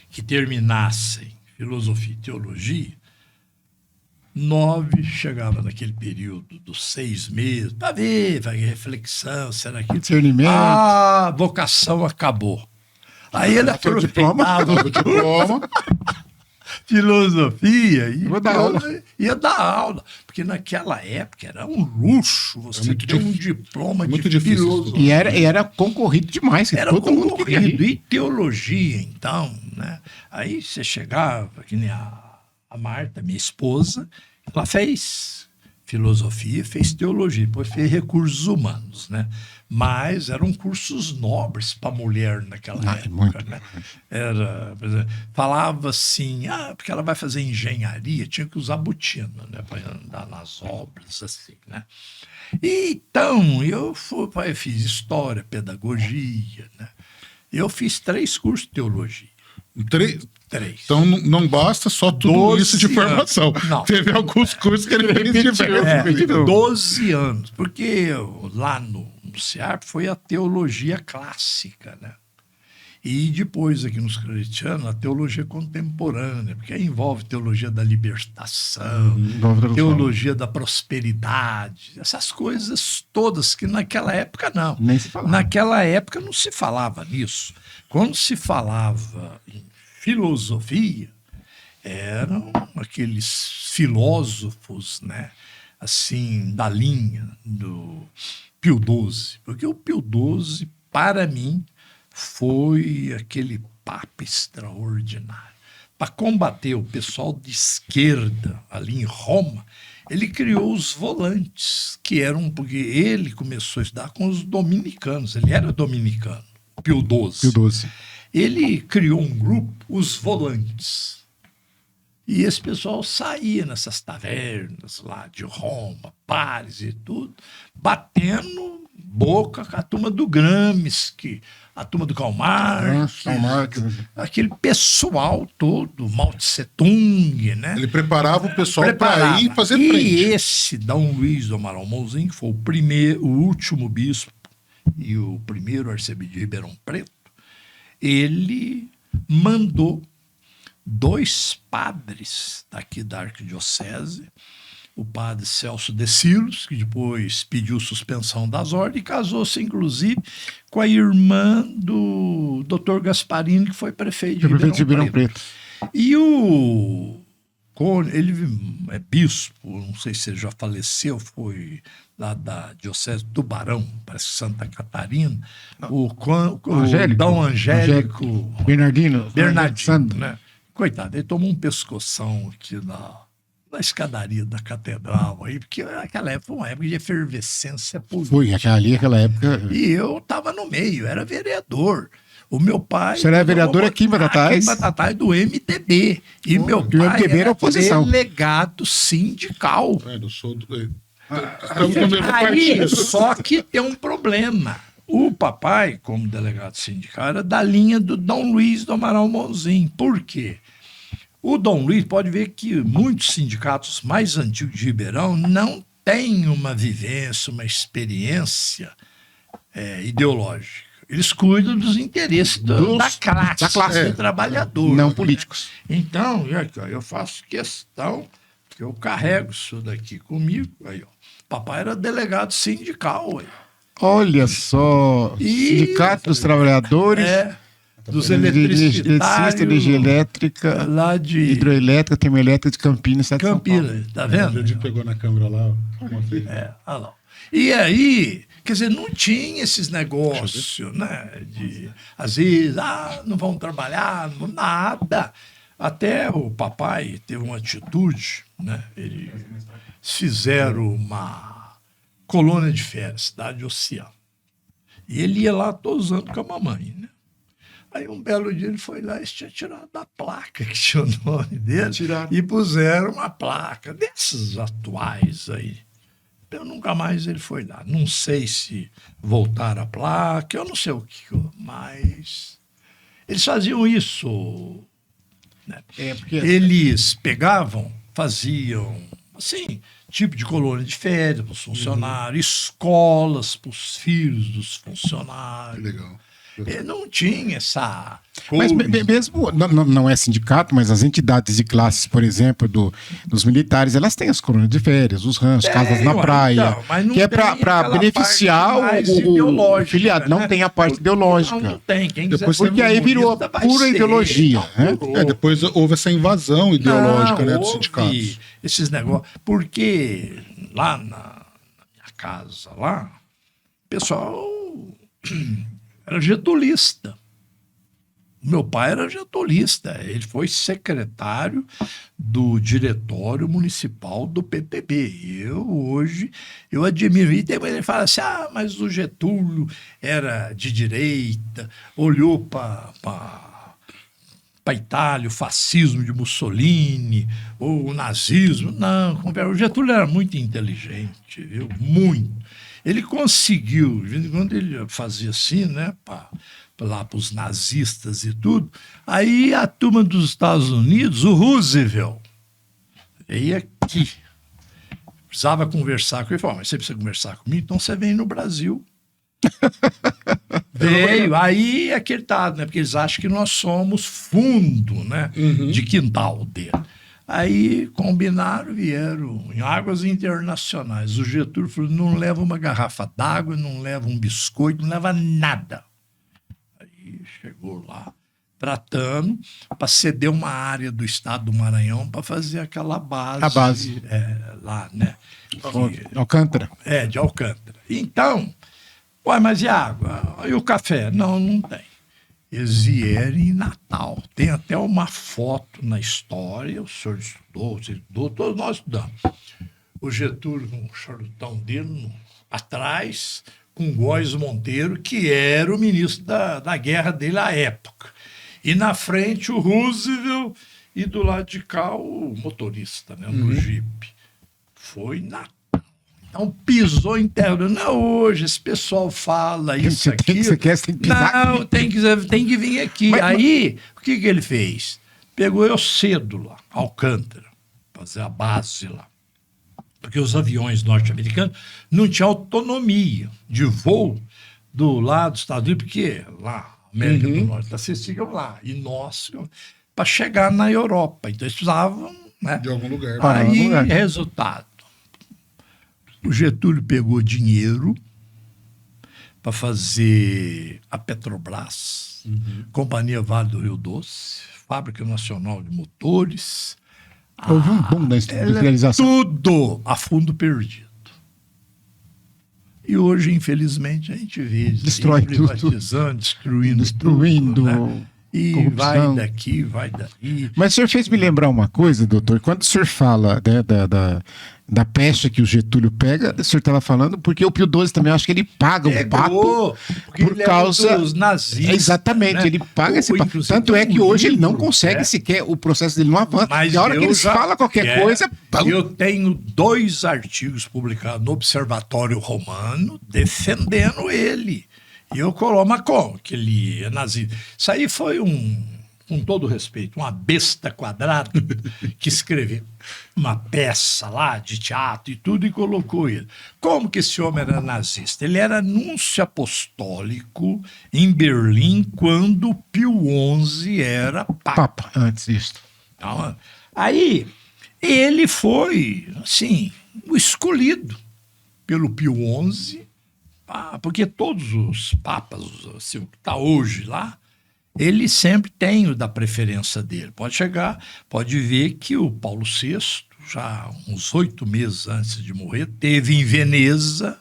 que terminassem filosofia e teologia, 9 chegava naquele período dos 6 meses, para ver, vai reflexão, será que... Discernimento. A vocação acabou. Aí ele aproveitava o diploma filosofia e Vou dar aula. ia dar aula. Porque naquela época era um luxo você muito ter um diploma de muito difícil filosofia. E era concorrido demais. Era todo mundo queria concorrido. ir. E teologia, então, né? Aí você chegava, que nem a Marta, minha esposa, ela fez filosofia, fez teologia, depois fez recursos humanos, né? Mas eram cursos nobres para mulher naquela época, muito. né? Era, por exemplo, falava assim, porque ela vai fazer engenharia, tinha que usar botina, né? Para andar nas obras, assim, né? Então, eu fiz história, pedagogia, né? Eu fiz 3 cursos de teologia. 3. 3. Então não basta só tudo 12 isso de formação. anos. Não. Teve alguns cursos que ele fez diversos. 12 anos. Porque lá no CEARP foi a teologia clássica, né? E depois aqui nos claretianos, a teologia contemporânea, porque aí envolve teologia da libertação, teologia da prosperidade, essas coisas todas que naquela época não. Nem se falava. Naquela época não se falava nisso. Quando se falava em filosofia, eram aqueles filósofos, né, assim, da linha do Pio XII. Porque o Pio XII, para mim, foi aquele papa extraordinário. Para combater o pessoal de esquerda ali em Roma, ele criou os volantes, que eram, porque ele começou a estudar com os dominicanos, ele era dominicano, Pio XII. Pio XII. Ele criou um grupo, os volantes. E esse pessoal saía nessas tavernas lá de Roma, Paris e tudo, batendo boca com a turma do Gramsci, a turma do Karl Marx, aquele pessoal todo, Mao Tse Tung, né? Ele preparava o pessoal para ir fazer e frente. esse Dom Luiz do Amaral Monzin, que foi o último bispo e o primeiro arcebispo de Ribeirão Preto, ele mandou 2 padres daqui da arquidiocese, o padre Celso de Silos, que depois pediu suspensão das ordens, e casou-se, inclusive, com a irmã do Dr. Gasparini, que foi prefeito de Ribeirão Preto. E ele é bispo, não sei se ele já faleceu, foi lá da diocese do Tubarão, parece que Santa Catarina, o Dom Angélico Bernardino, né? Coitado, ele tomou um pescoção aqui na escadaria da catedral aí, porque aquela época foi uma época de efervescência política. Foi, aquela época. E eu estava no meio, era vereador. O meu pai... Você era vereador aqui em Batatais? Aqui em Batatais, do MDB. E meu pai MDB era oposição. delegado sindical. Eu sou estamos no mesmo Aí, partido. só que tem um problema. O papai, como delegado sindical, era da linha do Dom Luiz do Amaral Monzin. Por quê? O Dom Luiz pode ver que muitos sindicatos mais antigos de Ribeirão não têm uma vivência, uma experiência ideológica. Eles cuidam dos interesses da classe do trabalhador. Não políticos. Então, eu faço questão que eu carrego isso daqui comigo. Aí, ó. Papai era delegado sindical. Aí. Olha só, Sindicato dos Trabalhadores, dos eletricistas, energia elétrica, lá de hidroelétrica, termoelétrica de Campinas, São Paulo. Campinas, tá vendo? A gente pegou na câmera lá. Olha lá. E aí, quer dizer, não tinha esses negócios, né? Às vezes, não vão trabalhar, nada. Até o papai teve uma atitude, né? Eles fizeram uma colônia de férias, cidade Oceano. E ele ia lá todos os anos com a mamãe, né? Aí um belo dia ele foi lá e tinha tirado a placa que tinha o nome dele e puseram uma placa desses atuais aí. Eu nunca mais ele foi lá. Não sei se voltaram a placa, eu não sei o que, mas eles faziam isso. Né? Porque Eles pegavam, faziam assim, tipo de colônia de férias para os funcionários, escolas para os filhos dos funcionários. Legal. Não tinha essa Mas coisa. mesmo, não é sindicato, mas as entidades de classes, por exemplo, dos militares, elas têm as colônias de férias, os ranchos, casas na praia, então, mas não que é tem para aquela beneficiar parte mais o ideológica, filiado. Não né? tem a parte ideológica. Não tem. Quem quiser Depois- ser Porque aí virou comunista vai pura ser. ideologia, né? Virou. Depois houve essa invasão ideológica, né, dos houve sindicatos. esses negócios. Porque lá na minha casa, lá, o pessoal era getulista. O meu pai era getulista. Ele foi secretário do diretório municipal do PTB. Eu admiro. E depois ele fala assim, mas o Getúlio era de direita, olhou para a Itália, o fascismo de Mussolini, ou o nazismo. Não, o Getúlio era muito inteligente, viu? Muito. Ele conseguiu, de vez em quando ele fazia assim, né, lá para os nazistas e tudo. Aí a turma dos Estados Unidos, o Roosevelt, veio aqui. Precisava conversar com ele. Falou, mas você precisa conversar comigo? Então você vem no Brasil. Veio, aí é que ele tá, né? Porque eles acham que nós somos fundo, né? De quintal dele. Aí combinaram, vieram em águas internacionais. O Getúlio falou: não leva uma garrafa d'água, não leva um biscoito, não leva nada. Aí chegou lá, tratando para ceder uma área do estado do Maranhão para fazer aquela base. A base. Lá, né? Alcântara. De Alcântara. Então, ué, mas e a água? E o café? Não, não tem. Eles vieram em Natal. Tem até uma foto na história, o senhor estudou, você estudou, todos nós estudamos. O Getúlio com o charutão dele atrás, com o Góes Monteiro, que era o ministro da guerra dele à época. E na frente o Roosevelt e do lado de cá o motorista, né, no Jeep. Foi Natal. Então pisou em terra. Não, hoje esse pessoal fala isso aqui. Você quer pisar? Não, tem que vir aqui. Aí, o que ele fez? Pegou eu cedo lá, Alcântara, fazer a base lá. Porque os aviões norte-americanos não tinham autonomia de voo do lado dos Estados Unidos, porque lá, América do Norte, vocês ficam lá. E nós, para chegar na Europa. Então eles precisavam, né? De algum lugar. Aí, resultado. O Getúlio pegou dinheiro para fazer a Petrobras, Companhia Vale do Rio Doce, Fábrica Nacional de Motores. Houve um boom da industrialização. Tudo a fundo perdido. E hoje, infelizmente, a gente vê Destrói privatizando, destruindo tudo, né? E corrupção. vai daqui, vai dali. Mas o senhor fez me lembrar uma coisa, doutor. Quando o senhor fala, né, da peste que o Getúlio pega, o senhor estava falando, porque o Pio XII também, eu acho que ele paga um pato porque por ele causa dos nazistas. Exatamente, né? ele paga esse pato. Inclusive, Tanto é tem um que hoje ele não livro, consegue sequer, o processo dele não avança. Mas E a hora que eu eles falam qualquer coisa... Eu tenho 2 artigos publicados no Observatório Romano defendendo ele. E eu coloco, mas como que ele é nazista? Isso aí foi com todo respeito, uma besta quadrada que escreveu uma peça lá de teatro e tudo e colocou ele. Como que esse homem era nazista? Ele era anúncio apostólico em Berlim quando Pio XI era Papa, antes disso. então, aí ele foi, assim, o escolhido pelo Pio XI, porque todos os papas, assim, o que está hoje lá, ele sempre tem o da preferência dele. Pode ver que o Paulo VI, já uns 8 meses antes de morrer, teve em Veneza,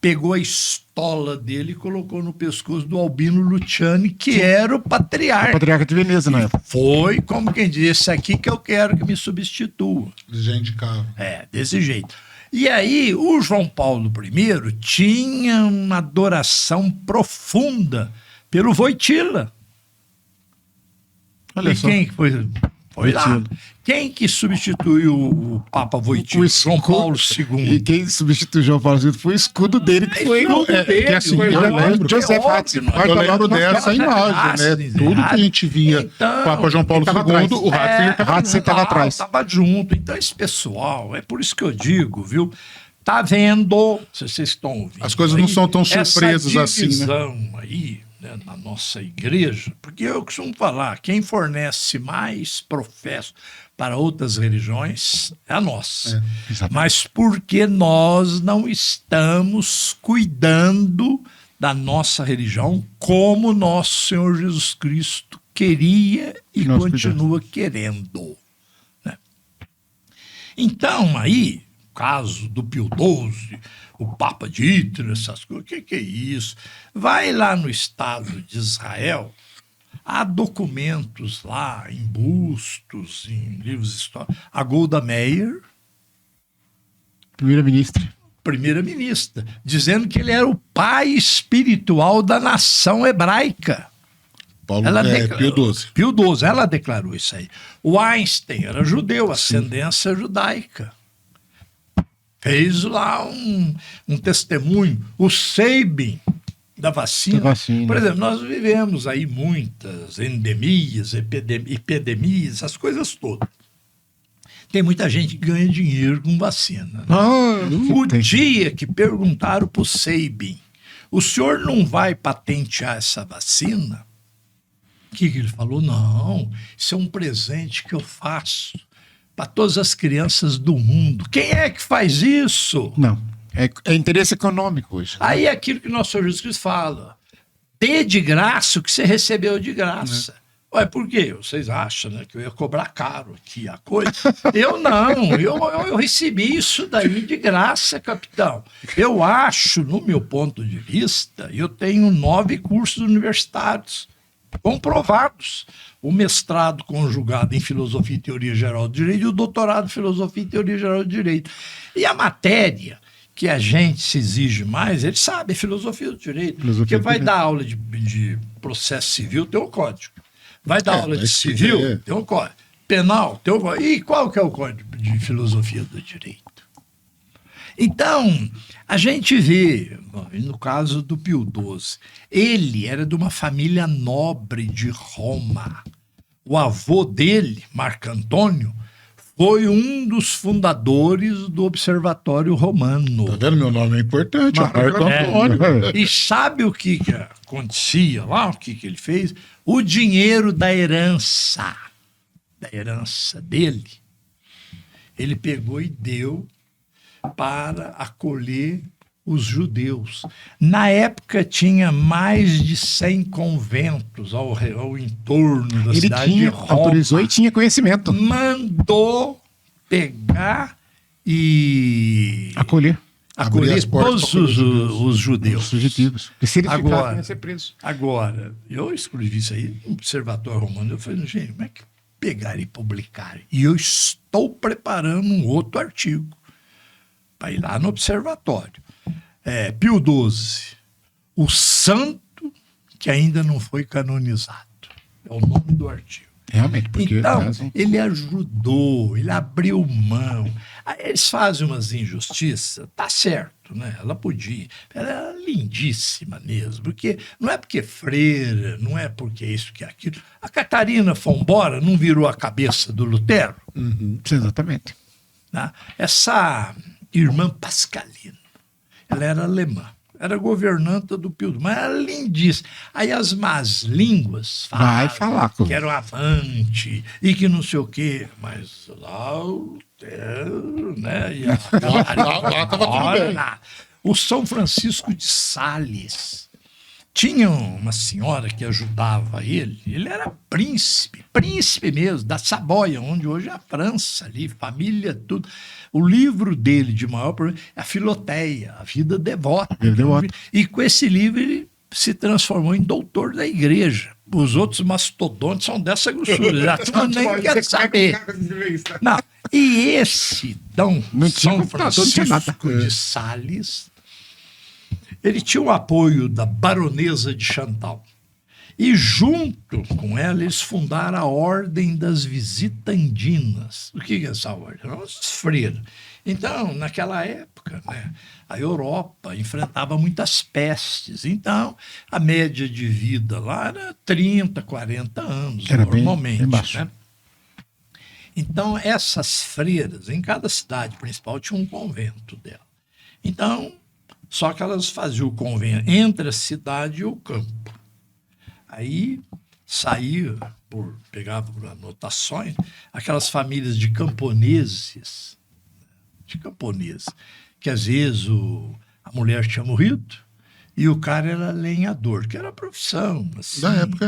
pegou a estola dele e colocou no pescoço do Albino Luciani, que era o patriarca. O patriarca de Veneza, né? Foi, como quem diz, esse aqui que eu quero que me substitua. Já indicava. Desse jeito. E aí, o João Paulo I tinha uma adoração profunda pelo Wojtyła. Olha E só. quem foi lá? Wojtyła. Quem que substituiu o Papa Wojtyła? João Paulo II. E quem substituiu o João Paulo II foi o escudo dele, que foi escudo dele, que assim, foi eu lembro, óbvio, Joseph é Ratzinger. óbvio, Eu lembro Guarda lá, dessa imagem, né? Tudo que a gente via Então, Papa João Paulo tava II, atrás. o Ratzinger estava atrás. Estava junto. Então, esse pessoal, é por isso que eu digo, viu? Tá vendo, se vocês estão ouvindo. As coisas não são tão surpresas essa assim, né? divisão aí, né, na nossa igreja, porque eu costumo falar, quem fornece mais professo para outras religiões é a nossa. Mas porque nós não estamos cuidando da nossa religião como nosso Senhor Jesus Cristo queria e Nós continua querendo. Né? Então, aí, o caso do Pio XII, o Papa Dieter, essas coisas, o que é isso? Vai lá no Estado de Israel, há documentos lá, em bustos, em livros históricos. A Golda Meir, primeira-ministra, dizendo que ele era o pai espiritual da nação hebraica. Pio XII, ela declarou isso aí. O Einstein era judeu, ascendência judaica. Fez lá um testemunho. O Sabin, da vacina. Por exemplo, nós vivemos aí muitas endemias, epidemias, essas coisas todas. Tem muita gente que ganha dinheiro com vacina. Né? O dia que perguntaram para o Sabin, o senhor não vai patentear essa vacina? O que ele falou? Não, isso é um presente que eu faço para todas as crianças do mundo. Quem é que faz isso? Não. É interesse econômico hoje. Aí é aquilo que nosso Senhor Jesus Cristo fala. Dê de graça o que você recebeu de graça. Ué, por quê? Vocês acham, né, que eu ia cobrar caro aqui a coisa? Eu não. Eu recebi isso daí de graça, capitão. Eu acho, no meu ponto de vista, eu tenho 9 cursos universitários comprovados. O mestrado conjugado em Filosofia e Teoria Geral do Direito e o doutorado em Filosofia e Teoria Geral do Direito. E a matéria que a gente se exige mais, ele sabe, é Filosofia do Direito. Porque vai dar aula de processo civil, tem um código. Vai dar aula de civil, tem um código. Penal, tem um código. E qual que é o código de Filosofia do Direito? Então, a gente vê, no caso do Pio XII, ele era de uma família nobre de Roma. O avô dele, Marco Antônio, foi um dos fundadores do Observatório Romano. Tá vendo? Meu nome é importante, Marco Antônio. E sabe o que acontecia lá? O que ele fez? O dinheiro da herança dele, ele pegou e deu para acolher os judeus. Na época tinha mais de 100 conventos ao entorno da cidade de Roma. Autorizou e tinha conhecimento. Mandou pegar e acolher todos os judeus. Os fugitivos. E se ele agora, ia ser preso. Agora, eu escrevi isso aí no Observatório Romano. Eu falei, gente, como é que pegaram e publicaram? E eu estou preparando um outro artigo para ir lá no Observatório. Pio XII, o santo que ainda não foi canonizado. É o nome do artigo. Realmente, porque... Então, ele ajudou, ele abriu mão. Aí eles fazem umas injustiças, tá certo, né? Ela podia. Ela era lindíssima mesmo, porque não é porque freira, não é porque isso que aquilo. A Catarina Fombora não virou a cabeça do Lutero? Exatamente. Né? Essa irmã Pascalina, ela era alemã. Era governanta do Pio XII, mas era lindíssima. Aí as más línguas falar que era o avante e que não sei o quê, mas lá o Lutero, né? E o São Francisco de Sales tinha uma senhora que ajudava ele era príncipe mesmo, da Saboia, onde hoje é a França, ali, família, tudo. O livro dele de maior problema é a Filoteia, a vida devota. E com esse livro ele se transformou em doutor da igreja. Os outros mastodontes são dessa grossura, já tu nem quer saber. Não. E esse São Francisco de Sales, ele tinha o apoio da baronesa de Chantal. E junto com ela, eles fundaram a Ordem das Visitandinas. O que é essa ordem? Eram os freiras. Então, naquela época, né, a Europa enfrentava muitas pestes. Então, a média de vida lá era 30, 40 anos, era normalmente. Bem baixo. Né? Então, essas freiras, em cada cidade principal, tinha um convento dela. Então, só que elas faziam o convênio entre a cidade e o campo. Aí saía, pegava por anotações, aquelas famílias de camponeses, que às vezes a mulher tinha morrido e o cara era lenhador, que era a profissão assim,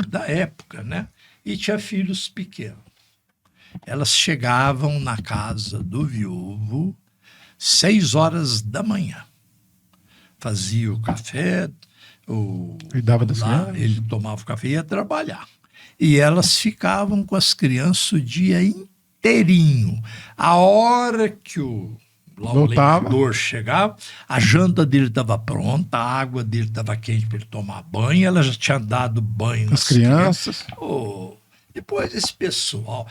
da época, né? E tinha filhos pequenos. Elas chegavam na casa do viúvo 6 horas da manhã. Fazia o café, ele tomava o café e ia trabalhar. E elas ficavam com as crianças o dia inteirinho. A hora que o lenhador chegava, a janta dele estava pronta, a água dele estava quente para ele tomar banho, ela já tinha dado banho nas crianças. Depois esse pessoal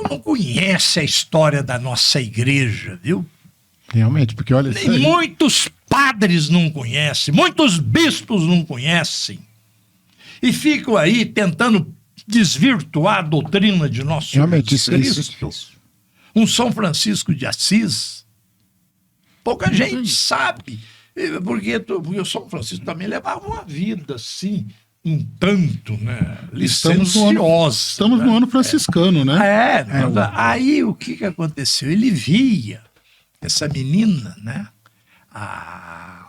não conhece a história da nossa igreja, viu? Realmente, porque olha... Muitos padres não conhecem, muitos bispos não conhecem. E ficam aí tentando desvirtuar a doutrina de nosso Cristo. Um São Francisco de Assis. Pouca gente sabe. Porque o São Francisco também levava uma vida assim, um tanto, né? Licenciosa. Estamos no ano franciscano, né? Aí o que aconteceu? Ele via essa menina, né? A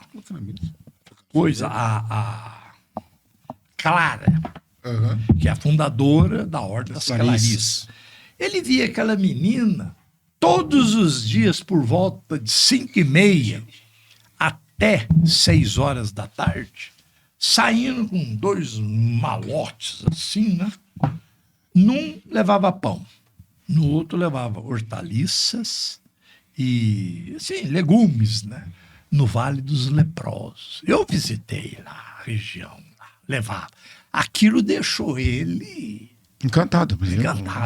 Clara, que é a fundadora da Ordem das Clarissas. Ele via aquela menina todos os dias por volta de 5h30 até 6 horas da tarde, saindo com 2 malotes assim, né? Num levava pão, no outro levava hortaliças e, assim, legumes, né? No Vale dos Leprosos. Eu visitei lá a região, levava. Aquilo deixou ele... Encantado.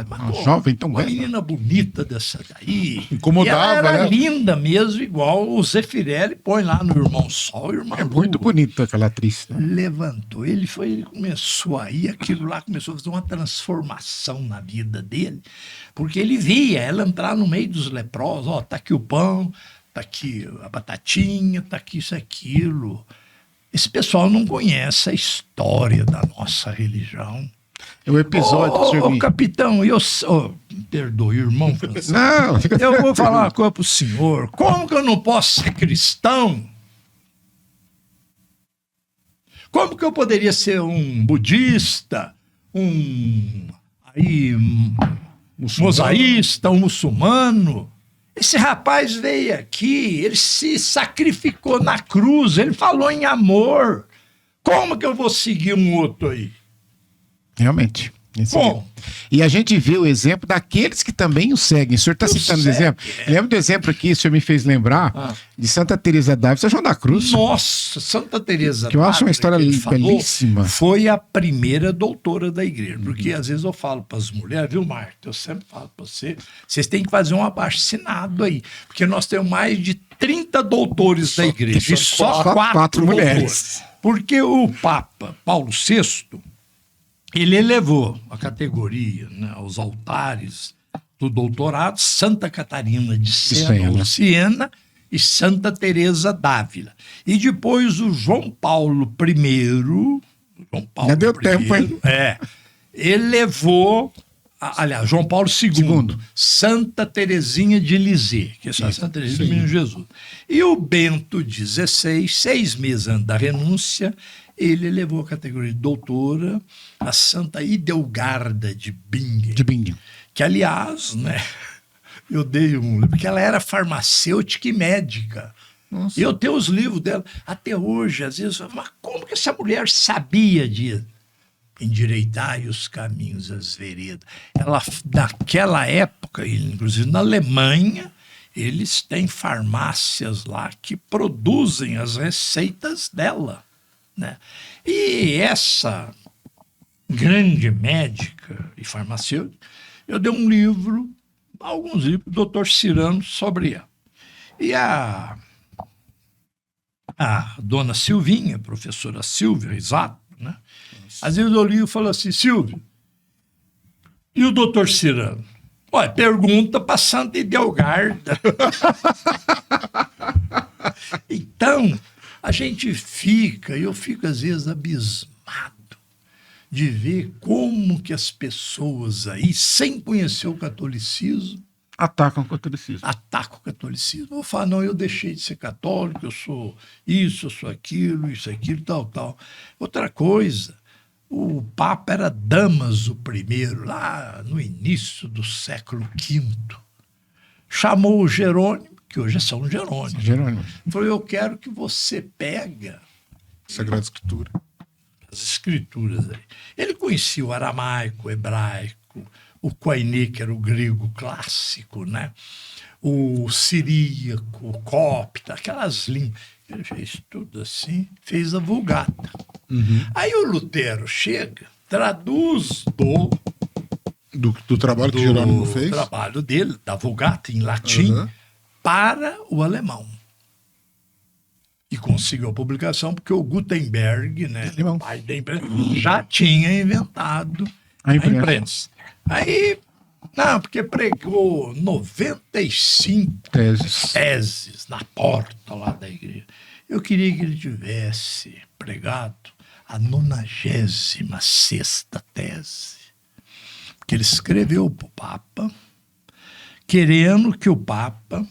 Uma jovem tão uma bela. menina bonita dessa daí. Incomodava, e ela era né? linda mesmo, igual o Zeffirelli põe lá no Irmão Sol, o Irmão É muito Lua. bonita aquela atriz. Né? Levantou, ele começou aí, aquilo lá começou a fazer uma transformação na vida dele, porque ele via ela entrar no meio dos leprosos, tá aqui o pão, tá aqui a batatinha, tá aqui isso, aquilo. Esse pessoal não conhece a história da nossa religião. O episódio... Capitão, perdoe, irmão Francisco. Não, eu vou falar uma coisa pro senhor. Como que eu não posso ser cristão? Como que eu poderia ser um budista, mosaísta, um muçulmano? Esse rapaz veio aqui, ele se sacrificou na cruz, ele falou em amor. Como que eu vou seguir um outro aí? Realmente. Bom, e a gente vê o exemplo daqueles que também o seguem. O senhor está citando os exemplos? Lembra do exemplo aqui, o senhor me fez lembrar de Santa Teresa d'Ávila, São João da Cruz. Nossa, Santa Teresa d'Ávila, que eu acho uma história belíssima. Foi a primeira doutora da igreja. Porque às vezes eu falo para as mulheres, viu, Marta? Eu sempre falo para vocês têm que fazer um abaixo-assinado aí. Porque nós temos mais de 30 doutores da igreja. E só quatro mulheres. Porque o Papa Paulo VI, ele elevou a categoria, né, aos altares do doutorado Santa Catarina de Siena e Santa Teresa d'Ávila. E depois o João Paulo I... Já deu tempo, hein? Ele levou... Aliás, João Paulo II. Santa Teresinha de Lisieux, que é Santa Teresinha do Menino Jesus. E o Bento XVI, 6 meses antes da renúncia, ele elevou a categoria de doutora a Santa Idelgarda de Bingen. Que, aliás, né, eu dei porque ela era farmacêutica e médica. Nossa. Eu tenho os livros dela. Até hoje, às vezes, mas como que essa mulher sabia disso? Endireitai os caminhos, as veredas. Ela, naquela época, inclusive na Alemanha, eles têm farmácias lá que produzem as receitas dela, né? E essa grande médica e farmacêutica, eu dei um livro, alguns livros, do Dr. Cirano sobre ela. E a dona Silvinha, professora Silvia Risato, né? Às vezes eu ligo e falo assim, Silvio, e o doutor Cirano? Olha, pergunta para Santa Idelgarda. Então, a gente eu fico às vezes abismado de ver como que as pessoas aí, sem conhecer o catolicismo, Atacam o catolicismo. atacam o catolicismo. Eu falo, não, eu deixei de ser católico, eu sou isso, eu sou aquilo, isso, aquilo, tal, tal. Outra coisa, o Papa era Damaso I, lá no início do século V. Chamou o Jerônimo, que hoje é São Jerônimo. Jerônimo. Falou, eu quero que você pega Sagrada Escritura. as escrituras aí. Ele conhecia o aramaico, o hebraico, o koiné, que era o grego clássico, né? O siríaco, o copta, aquelas línguas. Ele fez tudo assim, fez a Vulgata. Aí o Lutero chega, traduz Do trabalho que Jerônimo fez? trabalho dele, da Vulgata em latim, Uhum. para o alemão. E conseguiu a publicação porque o Gutenberg, né, Alemão. o pai da imprensa, já tinha inventado A a imprensa. imprensa. Aí, não, porque pregou 95 teses na porta lá da igreja. Eu queria que ele tivesse pregado a 96ª tese. Que ele escreveu para o Papa, querendo que o Papa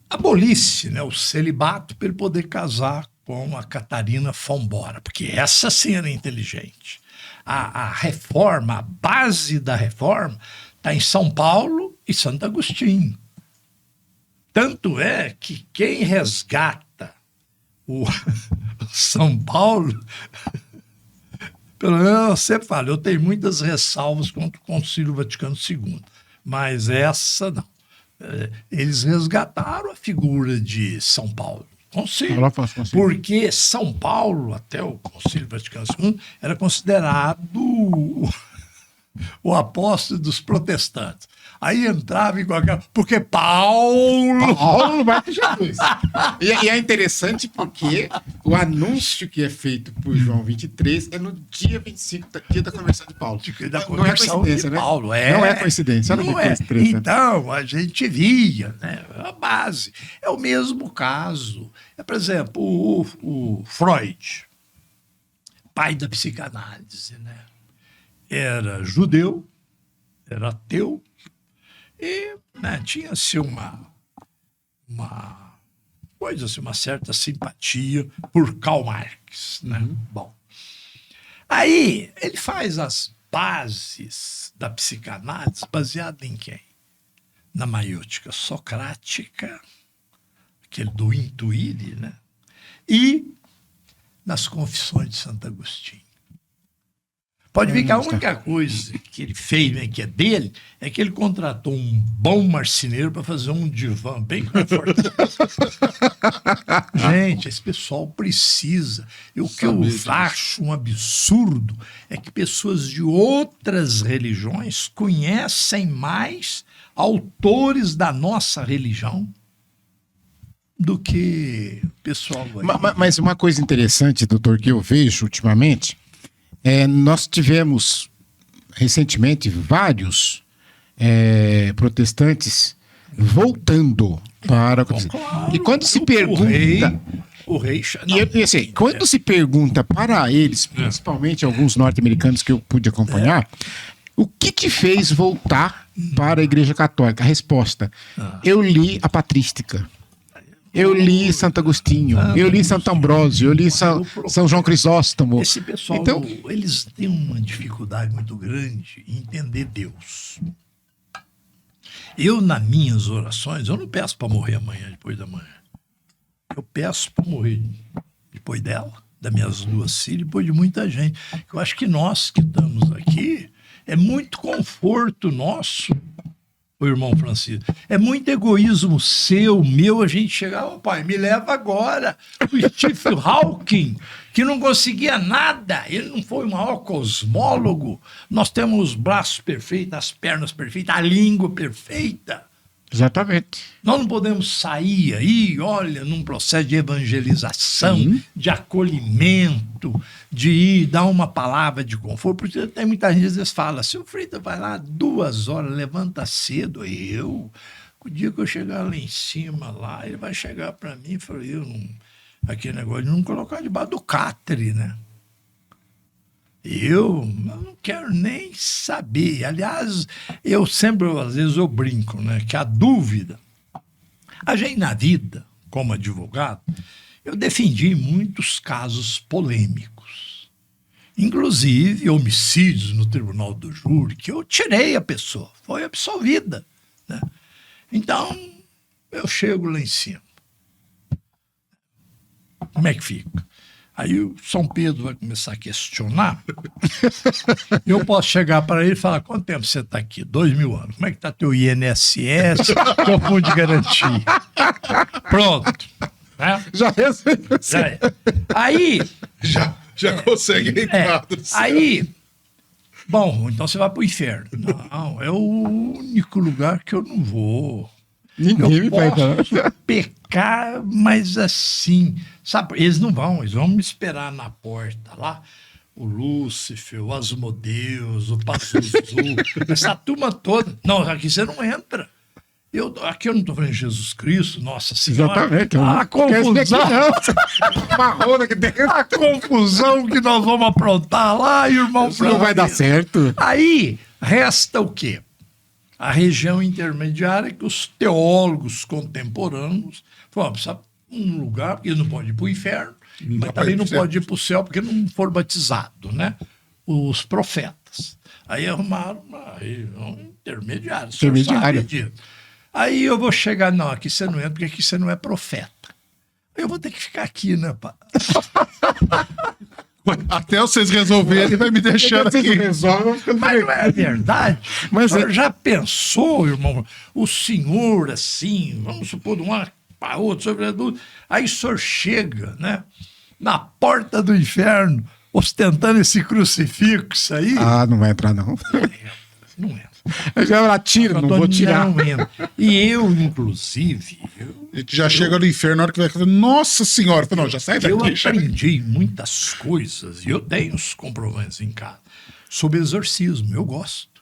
abolisse, né, o celibato para ele poder casar com a Catarina Fombora, porque essa sim era inteligente. A reforma, a base da reforma, está em São Paulo e Santo Agostinho. Tanto é que quem resgata o São Paulo, pelo menos eu sempre falo, eu tenho muitas ressalvas contra o Concílio Vaticano II, mas essa não. Eles resgataram a figura de São Paulo. Concílio. Porque São Paulo, até o Concílio Vaticano II, era considerado o apóstolo dos protestantes. Aí entrava em qualquer... Porque Paulo vai para Jesus. E é interessante porque o anúncio que é feito por João 23 é no dia 25, dia da conversão de Paulo. Não é coincidência, né? Paulo, Não é coincidência. Olha não que é. coisa interessante. Então, a gente via, né, a base. É o mesmo caso. Por exemplo, o Freud, pai da psicanálise, né? Era judeu, era ateu, e, né, tinha-se uma coisa assim, uma certa simpatia por Karl Marx, né? Bom, aí ele faz as bases da psicanálise baseada em quem? Na maiêutica socrática, aquele do intuire, né? E nas confissões de Santo Agostinho. Pode ver que a única coisa que ele fez, né, que é dele, é que ele contratou um bom marceneiro para fazer um divã bem confortável. Gente, esse pessoal precisa. E o que eu acho um absurdo é que pessoas de outras religiões conhecem mais autores da nossa religião do que o pessoal aí. Mas uma coisa interessante, doutor, que eu vejo ultimamente... nós tivemos recentemente vários protestantes voltando para o catolicismo. Claro, E quando se pergunta. O rei quando se pergunta para eles, principalmente alguns norte-americanos que eu pude acompanhar, o que te fez voltar para a Igreja Católica? A resposta: eu li a Patrística. Eu li Santo Agostinho, eu li Santo Ambrósio, eu li São João Crisóstomo. Esse pessoal, então, eles têm uma dificuldade muito grande em entender Deus. Eu, nas minhas orações, eu não peço para morrer amanhã, depois da manhã. Eu peço para morrer depois dela, das minhas duas filhas, depois de muita gente. Eu acho que nós que estamos aqui, é muito conforto nosso, o irmão Francisco. É muito egoísmo seu, meu, a gente chegar, pai, me leva agora. O Stephen Hawking, que não conseguia nada, ele não foi o maior cosmólogo. Nós temos os braços perfeitos, as pernas perfeitas, a língua perfeita. exatamente. Nós não podemos sair aí, olha, num processo de evangelização, de acolhimento, de ir dar uma palavra de conforto, porque tem muita gente que às vezes fala, se o Freitas vai lá 2 horas, levanta cedo, o dia que eu chegar lá em cima, lá, ele vai chegar para mim e falar, aquele negócio de não colocar debaixo do catre, né? Eu não quero nem saber. Aliás, às vezes eu brinco, né? Que a dúvida, a gente na vida, como advogado, eu defendi muitos casos polêmicos. Inclusive homicídios no tribunal do júri, que eu tirei a pessoa, foi absolvida, né? Então, eu chego lá em cima. Como é que fica? Aí o São Pedro vai começar a questionar. Eu posso chegar para ele e falar: quanto tempo você está aqui? 2.000 anos. Como é que está teu INSS, teu fundo de garantia? Pronto. Né? Já recebi. Já é. Aí, Já consegue Ricardo. aí, bom, então você vai para o inferno. Não, é o único lugar que eu não vou. Ninguém me vai dar. Posso pecar, mas assim, sabe? Eles não vão, eles vão me esperar na porta lá. O Lúcifer, o Asmodeus, o Pazuzu, essa turma toda. Não, aqui você não entra. Aqui eu não estou falando de Jesus Cristo, Nossa Senhora. Exatamente. A confusão. Marrona que dentro. A confusão que nós vamos aprontar lá, irmão. Isso não vai dar certo. Aí resta o quê? A região intermediária que os teólogos contemporâneos falam: precisa um lugar, porque não pode ir para o inferno, mas também não pode ir para o céu porque não for batizado, né? Os profetas. Aí arrumaram uma região intermediária. Intermediária. Aí eu vou chegar: não, aqui você não entra porque aqui você não é profeta. Eu vou ter que ficar aqui, né, pá? Até vocês resolverem, ele vai me deixando aqui. Mas não é verdade? Mas Já pensou, irmão? O senhor, assim, vamos supor, de uma para outra, sobretudo, aí o senhor chega, né, na porta do inferno, ostentando esse crucifixo aí. Ah, não vai entrar, não. Não é. Eu já tiro, não vou tirar. Não entra. E eu, inclusive, A gente já chega no inferno na hora que vai fazer. Nossa Senhora! Não, já sai daqui. eu aprendi muitas coisas, e eu tenho os comprovantes em casa, sobre exorcismo. Eu gosto.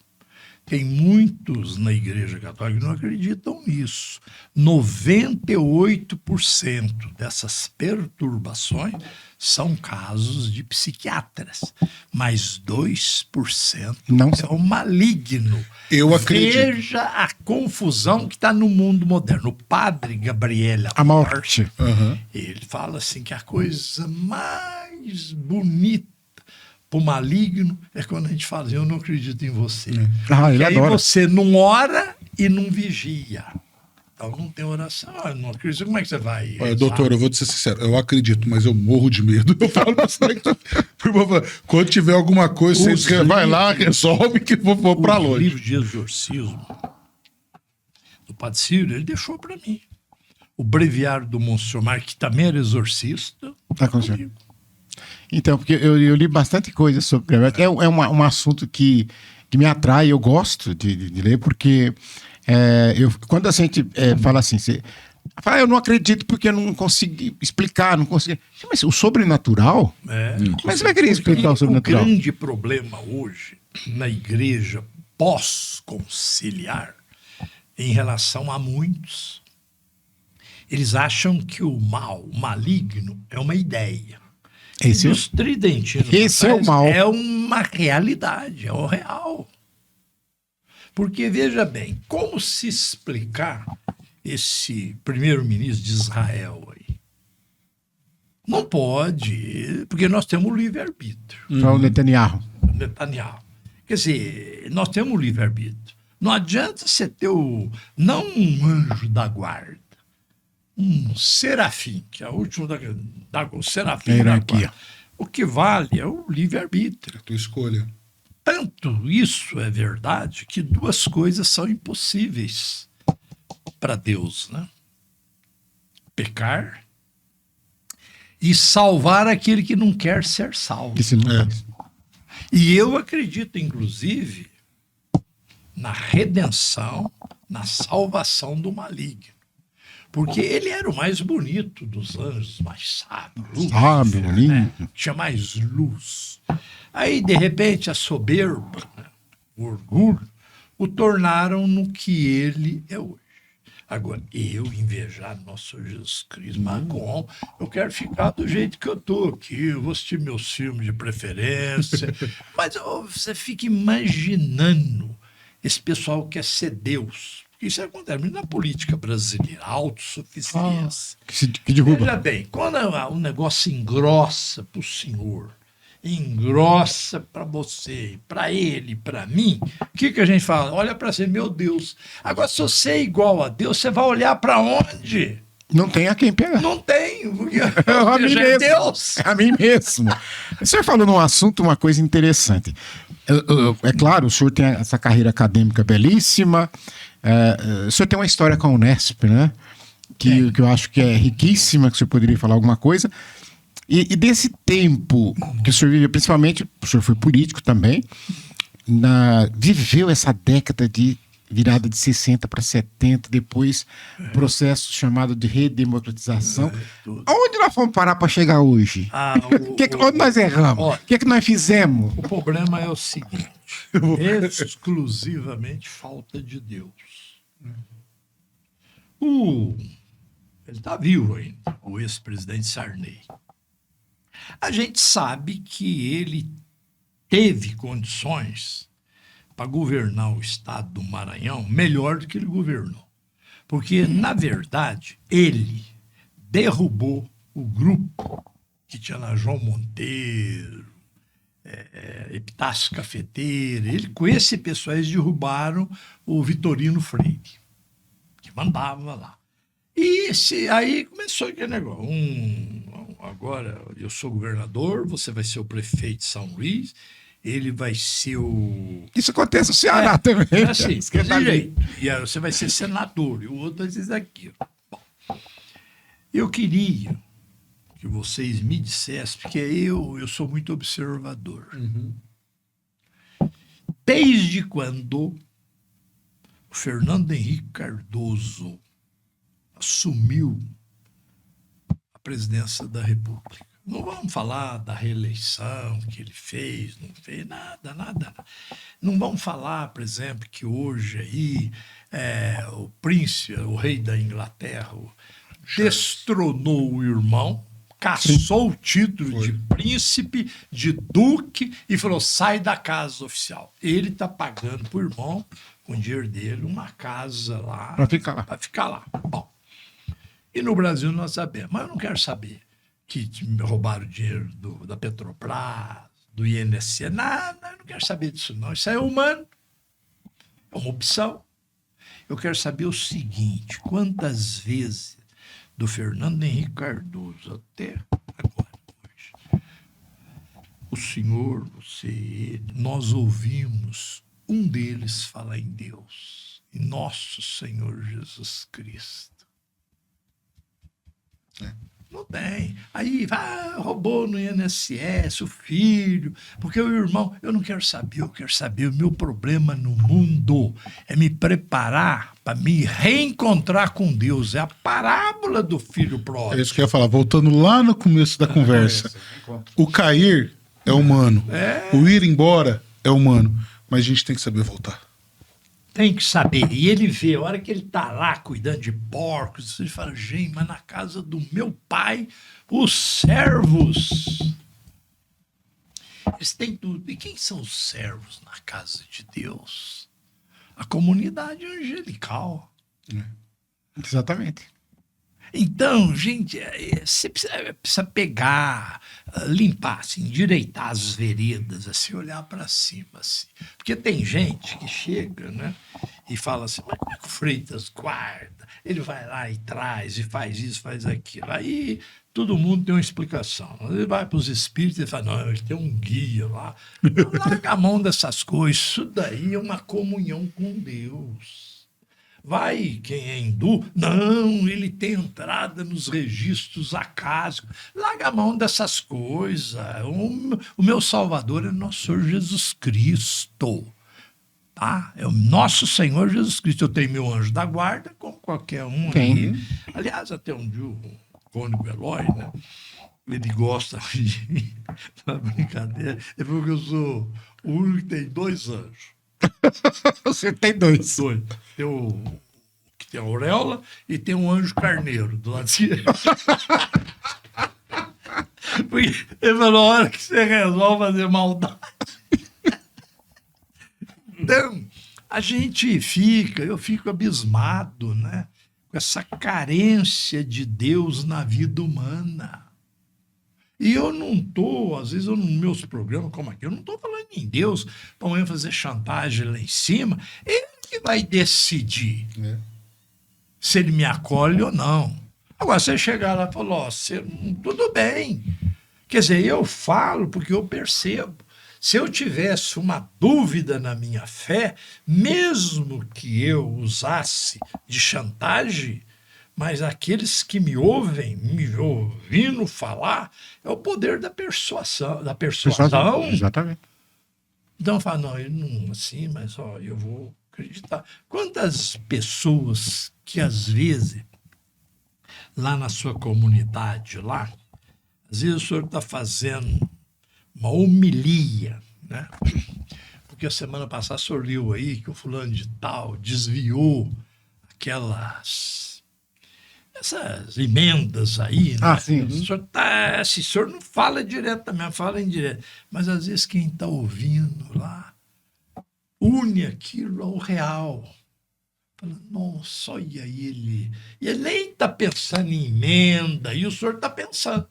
Tem muitos na Igreja Católica que não acreditam nisso. 98% dessas perturbações são casos de psiquiatras, mas 2% Não é o maligno. Eu acredito. Veja a confusão que está no mundo moderno. O padre Gabriele A morte. ele fala assim que a coisa mais bonita para o maligno é quando a gente fala: eu não acredito em você. Ah, ele E aí adora. você não ora e não vigia. Então não tem oração. Eu não acredito. Como é que você vai? Olha, doutor, eu vou te ser sincero, eu acredito, mas eu morro de medo. Eu falo pra você, por favor, quando tiver alguma coisa, Os você vai lá, resolve que eu vou pra O longe. livro de exorcismo do Padre Círio, ele deixou para mim. O breviário do Monsenhor Mar, que também era exorcista. Tá com o senhor. Então, porque eu li bastante coisa sobre. É um assunto que me atrai, eu gosto de ler, porque quando a gente fala assim, fala: eu não acredito porque eu não consegui explicar, não consegui. Mas o sobrenatural? Mas você vai querer explicar o sobrenatural? O grande problema hoje na igreja pós-conciliar, em relação a muitos, eles acham que o mal, o maligno, é uma ideia. Esse E os tridentinos esse é o mal. é uma realidade, é o real. Porque, veja bem, como se explicar esse primeiro-ministro de Israel aí? Não pode, porque nós temos o livre-arbítrio. Para o Netanyahu. Netanyahu. Quer dizer, nós temos o livre-arbítrio. Não adianta você ter não um anjo da guarda, um serafim, que é o último o serafim da Hierarquia. guarda. O que vale é o livre-arbítrio. A tua escolha. Tanto isso é verdade que duas coisas são impossíveis para Deus, né? Pecar e salvar aquele que não quer ser salvo. Que se não faz. E eu acredito, inclusive, na redenção, na salvação do maligno. Porque ele era o mais bonito dos anjos, mais sábio. Sábio, né? lindo. Tinha mais luz. Aí, de repente, a soberba, né? O orgulho, o tornaram no que ele é hoje. Agora, eu invejar nosso Senhor Jesus Cristo, mas como? Eu quero ficar do jeito que eu tô aqui, eu vou assistir meus filmes de preferência. Mas você fica imaginando esse pessoal que quer ser Deus. Isso acontece na política brasileira, autossuficiência. Que derruba. Veja bem, quando o negócio engrossa para o senhor, engrossa para você, para ele, para mim, o que a gente fala? Olha para você, meu Deus. Agora, se você é igual a Deus, você vai olhar para onde? Não tem a quem pegar. Não tem, porque A mim já é mesmo. Deus. A mim mesmo. O senhor falou num assunto, uma coisa interessante. É claro, o senhor tem essa carreira acadêmica belíssima. O senhor tem uma história com a Unesp, né? Que eu acho que é riquíssima, que o senhor poderia falar alguma coisa. E desse tempo que o senhor viveu, principalmente, o senhor foi político também, viveu essa década de virada de 60 para 70, depois processo chamado de redemocratização. Onde nós fomos parar para chegar hoje? Onde nós erramos? O que nós fizemos? O problema é o seguinte, exclusivamente falta de Deus. Ele está vivo ainda, o ex-presidente Sarney. A gente sabe que ele teve condições para governar o estado do Maranhão melhor do que ele governou. Porque, na verdade, ele derrubou o grupo que tinha lá João Monteiro, Epitácio Cafeteira. Com esse pessoal, eles derrubaram o Vitorino Freire, que mandava lá. E aí começou aquele negócio. Agora eu sou governador, você vai ser o prefeito de São Luís, ele vai ser o... Isso acontece no Ceará também. É assim, desse jeito. E aí você vai ser senador, e o outro vai ser aquilo. Bom, eu queria que vocês me dissessem, porque eu sou muito observador. Desde quando o Fernando Henrique Cardoso assumiu a presidência da República. Não vamos falar da reeleição que ele fez, não fez nada. Não vamos falar, por exemplo, que hoje aí o príncipe, o rei da Inglaterra, destronou o irmão, cassou o título de príncipe, de duque e falou, sai da casa oficial. Ele está pagando para o irmão, com o dinheiro dele, uma casa lá. Para ficar lá. Para ficar lá. Bom. E no Brasil nós sabemos, mas eu não quero saber que roubaram o dinheiro da Petrobras, do INSS, nada, eu não quero saber disso não. Isso aí é humano, é uma opção. Eu quero saber o seguinte, quantas vezes do Fernando Henrique Cardoso até agora, hoje, o senhor, você, ele, nós ouvimos um deles falar em Deus, em nosso Senhor Jesus Cristo. Não tem. Aí roubou no INSS, o filho, porque o irmão, eu não quero saber, eu quero saber o meu problema no mundo é me preparar para me reencontrar com Deus. É a parábola do filho pródigo. É isso que eu ia falar, voltando lá no começo da conversa. O cair é humano, o ir embora é humano, mas a gente tem que saber voltar. Tem que saber. E ele vê, a hora que ele está lá cuidando de porcos, ele fala, gente, mas na casa do meu pai, os servos, eles têm tudo. E quem são os servos na casa de Deus? A comunidade angelical. Exatamente. Então, gente, você precisa pegar, limpar, assim, endireitar as veredas, assim, olhar para cima, assim. Porque tem gente que chega, né, e fala assim, mas como é que o Freitas guarda? Ele vai lá e traz, e faz isso, faz aquilo. Aí todo mundo tem uma explicação. Ele vai para os espíritos e fala, não, ele tem um guia lá. Larga a mão dessas coisas. Isso daí é uma comunhão com Deus. Vai, quem é hindu? Não, ele tem entrada nos registros acásicos. Larga a mão dessas coisas. O meu Salvador é nosso Senhor Jesus Cristo. Tá? É o nosso Senhor Jesus Cristo. Eu tenho meu anjo da guarda, como qualquer um. Tem. Aliás, até um dia o Cônigo Eloy, né? Ele gosta de mim, na brincadeira. É porque eu sou o único que tem 2 anjos. Você tem 2. Tem o que Tem a auréola e tem um anjo carneiro do lado direito. Porque ele falou, a hora que você resolve fazer maldade. Então, eu fico abismado, né? Com essa carência de Deus na vida humana. E eu não estou, às vezes, nos meus programas, como aqui, eu não estou falando em Deus para amanhã fazer chantagem lá em cima. Ele que vai decidir se ele me acolhe ou não. Agora, você chegar lá e falar, tudo bem. Quer dizer, eu falo porque eu percebo. Se eu tivesse uma dúvida na minha fé, mesmo que eu usasse de chantagem, mas aqueles que me ouvem, me ouvindo falar, é o poder da persuasão. Exatamente. Então eu falo, não, ele não assim, mas eu vou acreditar. Quantas pessoas que às vezes, lá na sua comunidade, lá, às vezes o senhor está fazendo uma homilia, né? Porque a semana passada o senhor leu aí que o fulano de tal desviou essas emendas aí, né? Sim. O senhor não fala diretamente, fala indireto. Mas às vezes quem está ouvindo lá une aquilo ao real. Fala, nossa, olha ele. E ele nem está pensando em emenda, e o senhor está pensando.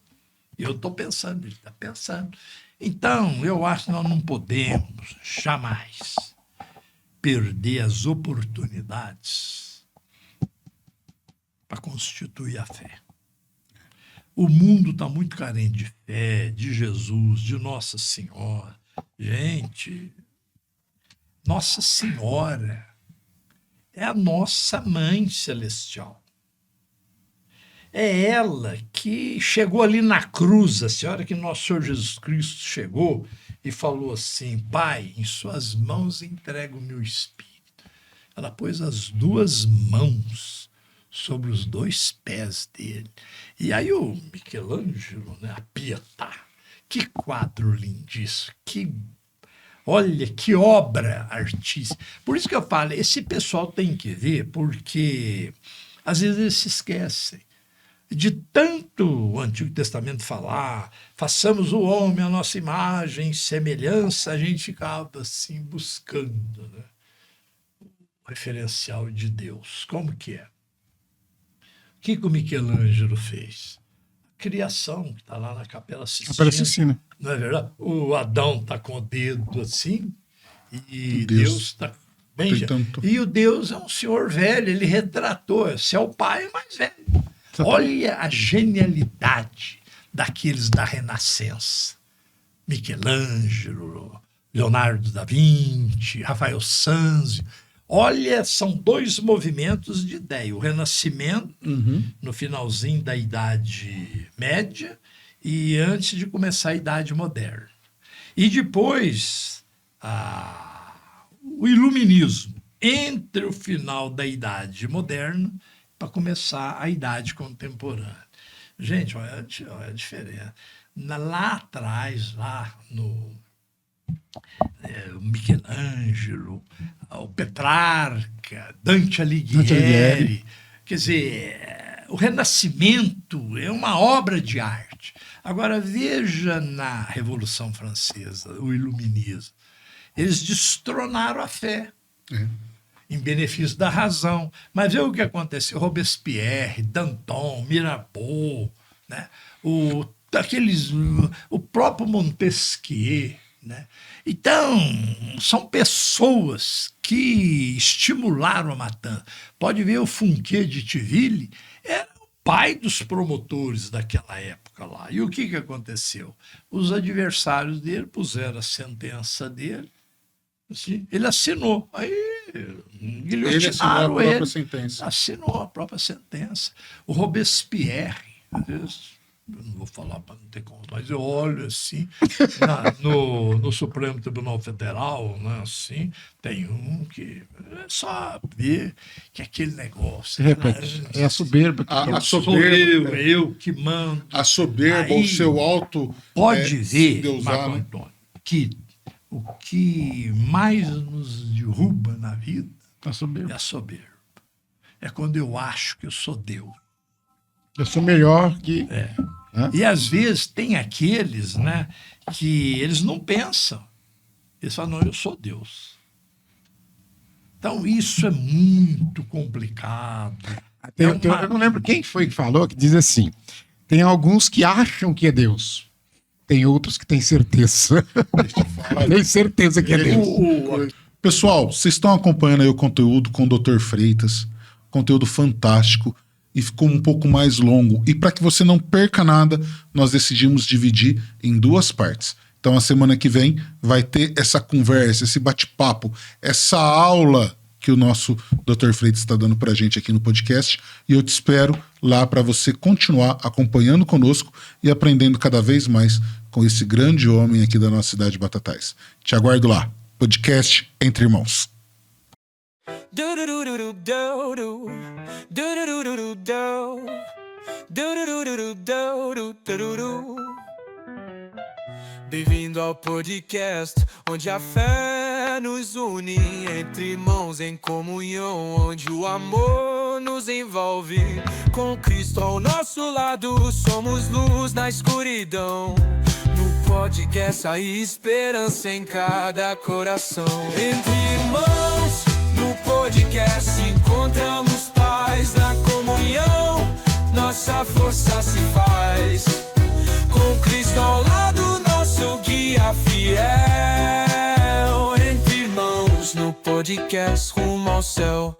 Eu estou pensando, ele está pensando. Então, eu acho que nós não podemos jamais perder as oportunidades para constituir a fé. O mundo está muito carente de fé, de Jesus, de Nossa Senhora. Gente, Nossa Senhora é a nossa mãe celestial. É ela que chegou ali na cruz, a senhora que nosso Senhor Jesus Cristo chegou e falou assim, Pai, em suas mãos entrego o meu espírito. Ela pôs as duas mãos sobre os dois pés dele. E aí o Michelangelo, né, a Pietà, que quadro lindíssimo, olha, que obra artística. Por isso que eu falo, esse pessoal tem que ver, porque às vezes eles se esquecem. De tanto o Antigo Testamento falar, façamos o homem a nossa imagem e semelhança, a gente ficava assim buscando, né, o referencial de Deus. Como que é? O que o Michelangelo fez? A criação, que está lá na Capela Sistina. Não é verdade? O Adão está com o dedo assim, e Deus está bem. E o Deus é um senhor velho, ele retratou, esse é o pai mais velho. Olha a genialidade daqueles da Renascença. Michelangelo, Leonardo da Vinci, Rafael Sanzio. Olha, são dois movimentos de ideia. O Renascimento, no finalzinho da Idade Média e antes de começar a Idade Moderna. E depois, o Iluminismo, entre o final da Idade Moderna para começar a Idade Contemporânea. Gente, olha a diferença. Lá atrás, lá no Michelangelo, o Petrarca, Dante Alighieri. Quer dizer, o Renascimento é uma obra de arte. Agora, veja na Revolução Francesa, o Iluminismo. Eles destronaram a fé. Em benefício da razão. Mas veja o que aconteceu. Robespierre, Danton, Mirabeau, né? O próprio Montesquieu. Né? Então, são pessoas que estimularam a matança. Pode ver o Fourquier de Tiville, era o pai dos promotores daquela época lá. E o que aconteceu? Os adversários dele puseram a sentença dele, assim, ele assinou. Aí ele assinou a própria sentença. Assinou a própria sentença. O Robespierre, às vezes, eu não vou falar para não ter como, mas eu olho assim, no Supremo Tribunal Federal, né, assim, tem um que é só ver que aquele negócio. É a soberba. A soberba. Eu que mando. A soberba, o seu alto. Pode ver, Marco Antônio, que o que mais nos derruba na vida A soberba. é a soberba. é quando eu acho que eu sou Deus. Eu sou melhor que... E às vezes tem aqueles, né, que eles não pensam. Eles falam, não, eu sou Deus. Então isso é muito complicado. Eu não lembro quem foi que falou, que diz assim, tem alguns que acham que é Deus. Tem outros que têm certeza. Tem certeza que é Deus. Pessoal, vocês estão acompanhando aí o conteúdo com o Dr. Freitas, conteúdo fantástico, e ficou um pouco mais longo. E para que você não perca nada, nós decidimos dividir em 2 partes. Então, a semana que vem vai ter essa conversa, esse bate-papo, essa aula que o nosso Dr. Freitas está dando para a gente aqui no podcast. E eu te espero lá para você continuar acompanhando conosco e aprendendo cada vez mais com esse grande homem aqui da nossa cidade de Batatais. Te aguardo lá. Podcast Entre Irmãos. Bem-vindo ao podcast, onde a fé nos une, entre irmãos em comunhão, onde o amor nos envolve. Com Cristo ao nosso lado, somos luz na escuridão. No podcast há esperança em cada coração. Entre irmãos, no podcast encontramos paz na comunhão. Nossa força se faz. Com Cristo ao lado, nosso guia fiel. Entre irmãos, no podcast rumo ao céu.